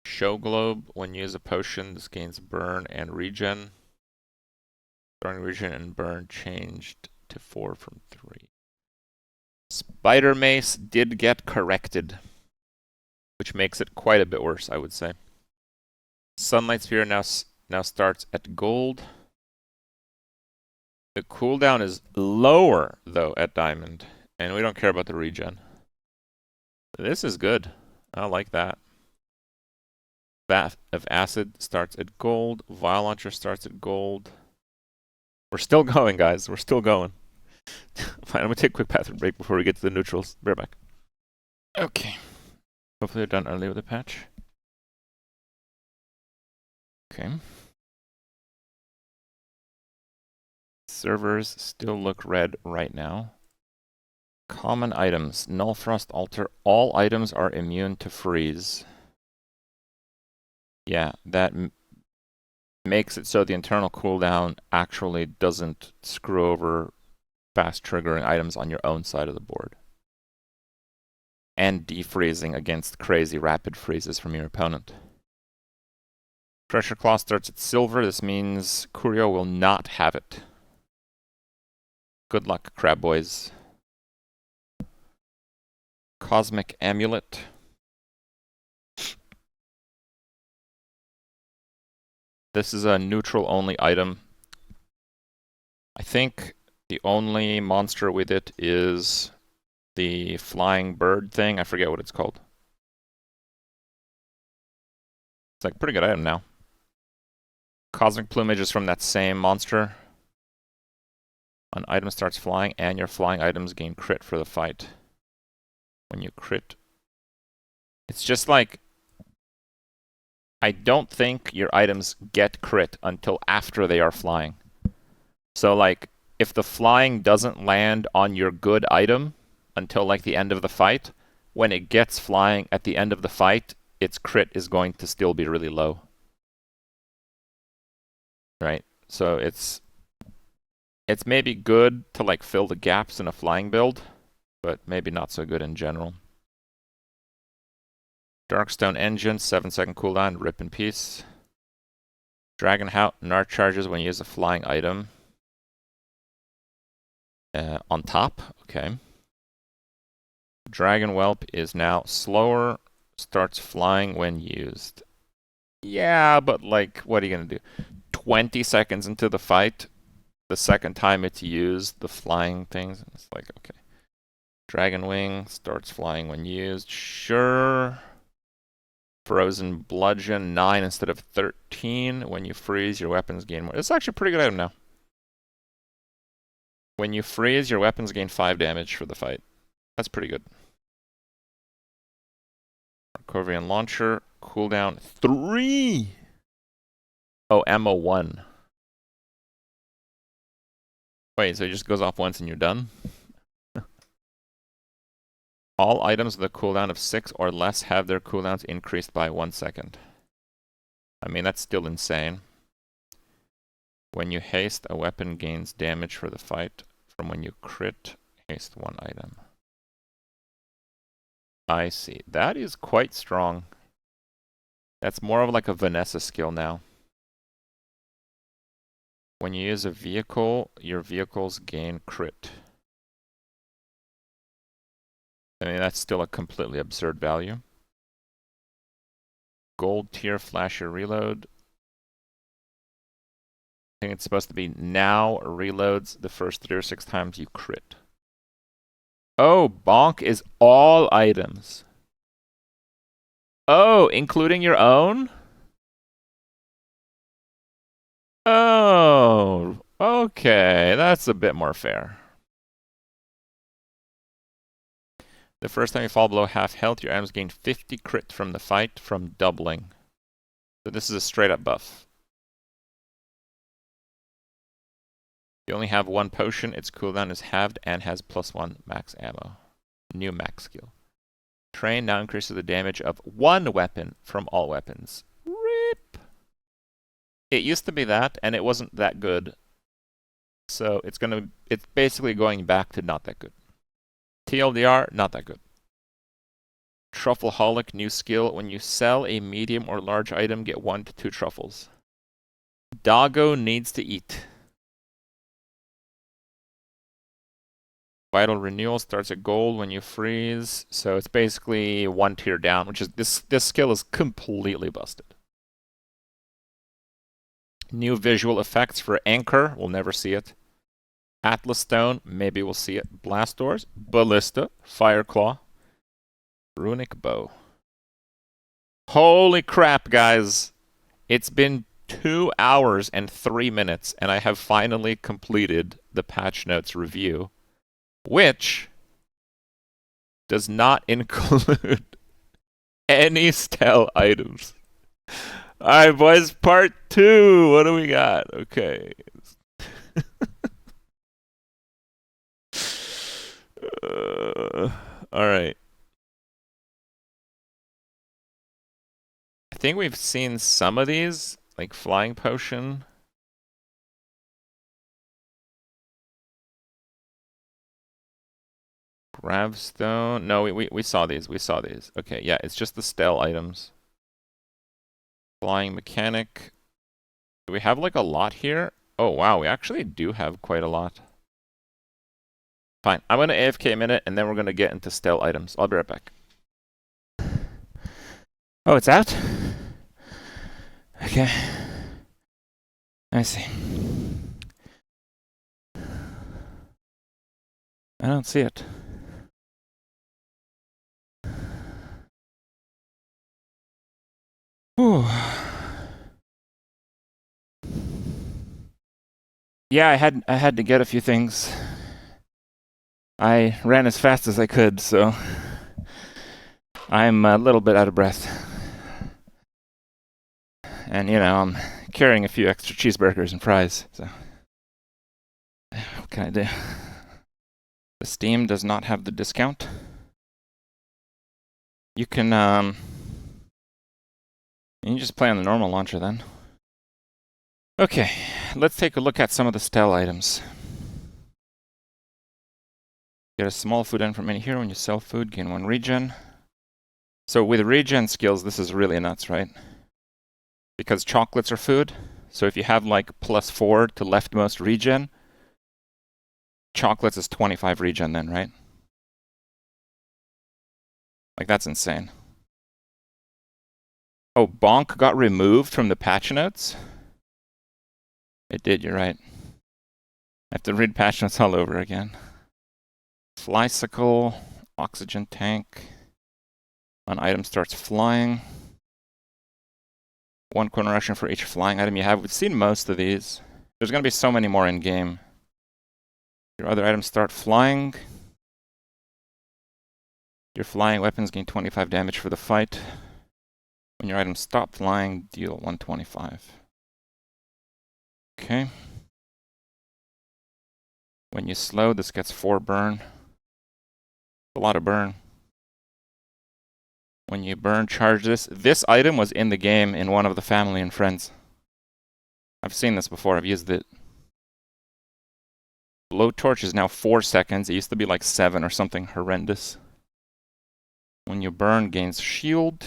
Show Globe. When you use a potion, this gains burn and regen. Burn, regen, and burn changed to 4 from 3. Spider Mace did get corrected, which makes it quite a bit worse, I would say. Sunlight Sphere now starts at gold. The cooldown is lower, though, at diamond, and we don't care about the regen. This is good. I like that. Bath of Acid starts at gold. Vial Launcher starts at gold. We're still going, guys. We're still going. Fine, I'm going to take a quick bathroom break before we get to the neutrals. Be right back. Okay. Hopefully they're done early with the patch. Okay. Servers still look red right now. Common items. Null Frost Altar. All items are immune to freeze. Yeah, that makes it so the internal cooldown actually doesn't screw over fast triggering items on your own side of the board. And defreezing against crazy rapid freezes from your opponent. Pressure Claw starts at silver. This means Kurio will not have it. Good luck, crab boys. Cosmic Amulet. This is a neutral-only item. I think the only monster with it is the flying bird thing. I forget what it's called. It's like a pretty good item now. Cosmic Plumage is from that same monster. An item starts flying, and your flying items gain crit for the fight. When you crit, it's just like, I don't think your items get crit until after they are flying. So like, if the flying doesn't land on your good item until like the end of the fight, when it gets flying at the end of the fight, its crit is going to still be really low. Right? So it's maybe good to like fill the gaps in a flying build, but maybe not so good in general. Darkstone Engine, 7-second cooldown, rip in peace. Dragon Hout, Nar charges when you use a flying item. On top, okay. Dragon Whelp is now slower, starts flying when used. Yeah, but like, what are you gonna do? 20 seconds into the fight, the second time it's used, the flying things, it's like, okay. Dragon Wing starts flying when used, sure. Frozen Bludgeon, 9 instead of 13. When you freeze, your weapons gain more. It's actually a pretty good item now. When you freeze, your weapons gain 5 damage for the fight. That's pretty good. Corvian Launcher, cooldown 3! Oh, ammo 1. Wait, so it just goes off once and you're done? All items with a cooldown of 6 or less have their cooldowns increased by 1 second. I mean, that's still insane. When you haste, a weapon gains damage for the fight from when you crit, haste 1 item. I see. That is quite strong. That's more of like a Vanessa skill now. When you use a vehicle, your vehicles gain crit. I mean, that's still a completely absurd value. Gold tier flasher reload. I think it's supposed to be now reloads the first 3 or 6 times you crit. Oh, bonk is all items. Oh, including your own? Oh, okay, that's a bit more fair. The first time you fall below half health, your items gain 50 crit from the fight from doubling. So this is a straight up buff. You only have 1 potion, its cooldown is halved and has +1 max ammo. New max skill. Train now increases the damage of 1 weapon from all weapons. RIP! It used to be that, and it wasn't that good. So it's basically going back to not that good. TLDR, not that good. Truffleholic, new skill. When you sell a medium or large item, get 1 to 2 truffles. Doggo needs to eat. Vital renewal starts at gold when you freeze, so it's basically one tier down, which is this skill is completely busted. New visual effects for Anchor, we'll never see it. Atlas Stone, maybe we'll see it. Blast Doors, Ballista, Fireclaw, Runic Bow. Holy crap, guys. It's been 2 hours and 3 minutes, and I have finally completed the patch notes review, which does not include any Stelle items. Alright, boys, part 2. What do we got? Okay. Alright. I think we've seen some of these, like Flying Potion. Gravestone. No, we saw these. We saw these. Okay, yeah, it's just the Stelle items. Flying Mechanic. Do we have like a lot here? Oh, wow, we actually do have quite a lot. Fine, I'm going to AFK a minute, and then we're going to get into Stelle items. I'll be right back. Oh, it's out? Okay. I see. I don't see it. Whew. Yeah, I had to get a few things. I ran as fast as I could, so I'm a little bit out of breath. And, you know, I'm carrying a few extra cheeseburgers and fries, so what can I do? The Steam does not have the discount. You can just play on the normal launcher then. Okay, let's take a look at some of the Stelle items. Get a small food item from in here when you sell food, gain 1 regen. So with regen skills, this is really nuts, right? Because chocolates are food, so if you have like +4 to leftmost regen, chocolates is 25 regen then, right? Like, that's insane. Oh, Bonk got removed from the patch notes? It did, you're right. I have to read patch notes all over again. Flysicle, oxygen tank. An item starts flying. 1 corner action for each flying item you have. We've seen most of these. There's going to be so many more in game. Your other items start flying. Your flying weapons gain 25 damage for the fight. When your items stop flying, deal 125. Okay. When you slow, this gets 4 burn. A lot of burn. When you burn, charge this. This item was in the game in one of the family and friends. I've seen this before. I've used it. Blowtorch is now 4 seconds. It used to be like 7 or something horrendous. When you burn, gains shield.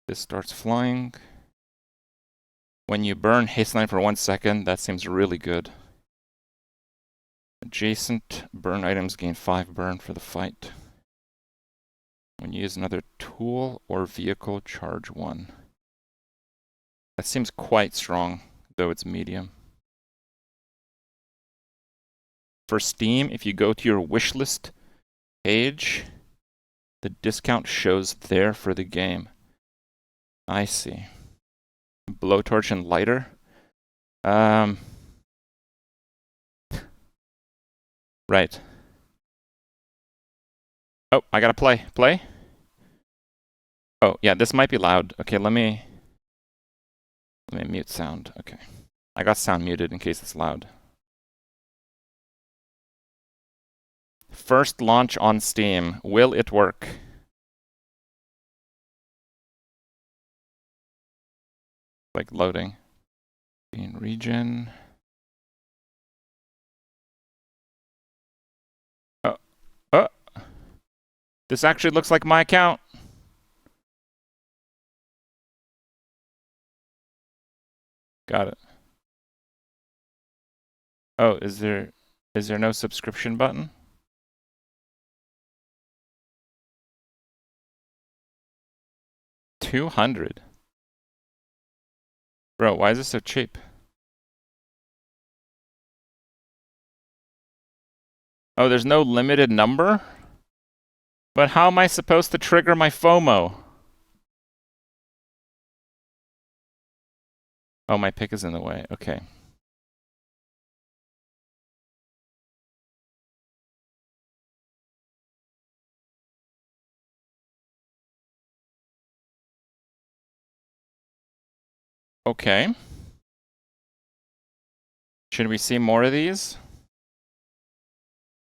This starts flying. When you burn, haste line for 1 second. That seems really good. Adjacent burn items gain 5 burn for the fight. When you use another tool or vehicle, charge 1. That seems quite strong, though it's medium. For Steam, if you go to your wishlist page, the discount shows there for the game. I see. Blowtorch and lighter. Right. Oh, I gotta play. Play? Oh, yeah, this might be loud. Okay, let me mute sound. Okay. I got sound muted in case it's loud. First launch on Steam. Will it work? Like loading. In region. Oh. Oh. This actually looks like my account. Got it. Oh, is there... Is there no subscription button? $200. Bro, why is this so cheap? Oh, there's no limited number? But how am I supposed to trigger my FOMO? Oh, my pick is in the way. Okay. Okay. Should we see more of these?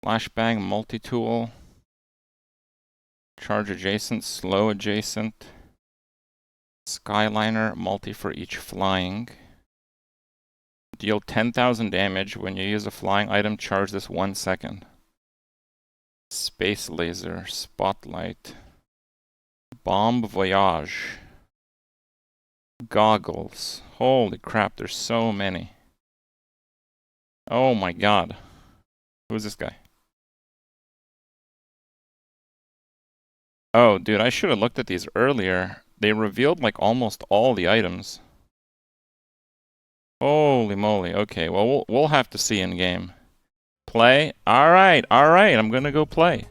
Flashbang, multi-tool. Charge adjacent, slow adjacent. Skyliner, multi for each flying. Deal 10,000 damage when you use a flying item. Charge this 1 second. Space laser, spotlight. Bomb voyage. Goggles. Holy crap, there's so many. Oh my god. Who's this guy? Oh, dude, I should have looked at these earlier. They revealed like almost all the items. Holy moly. Okay, well, we'll have to see in game. Play? Alright, I'm gonna go play.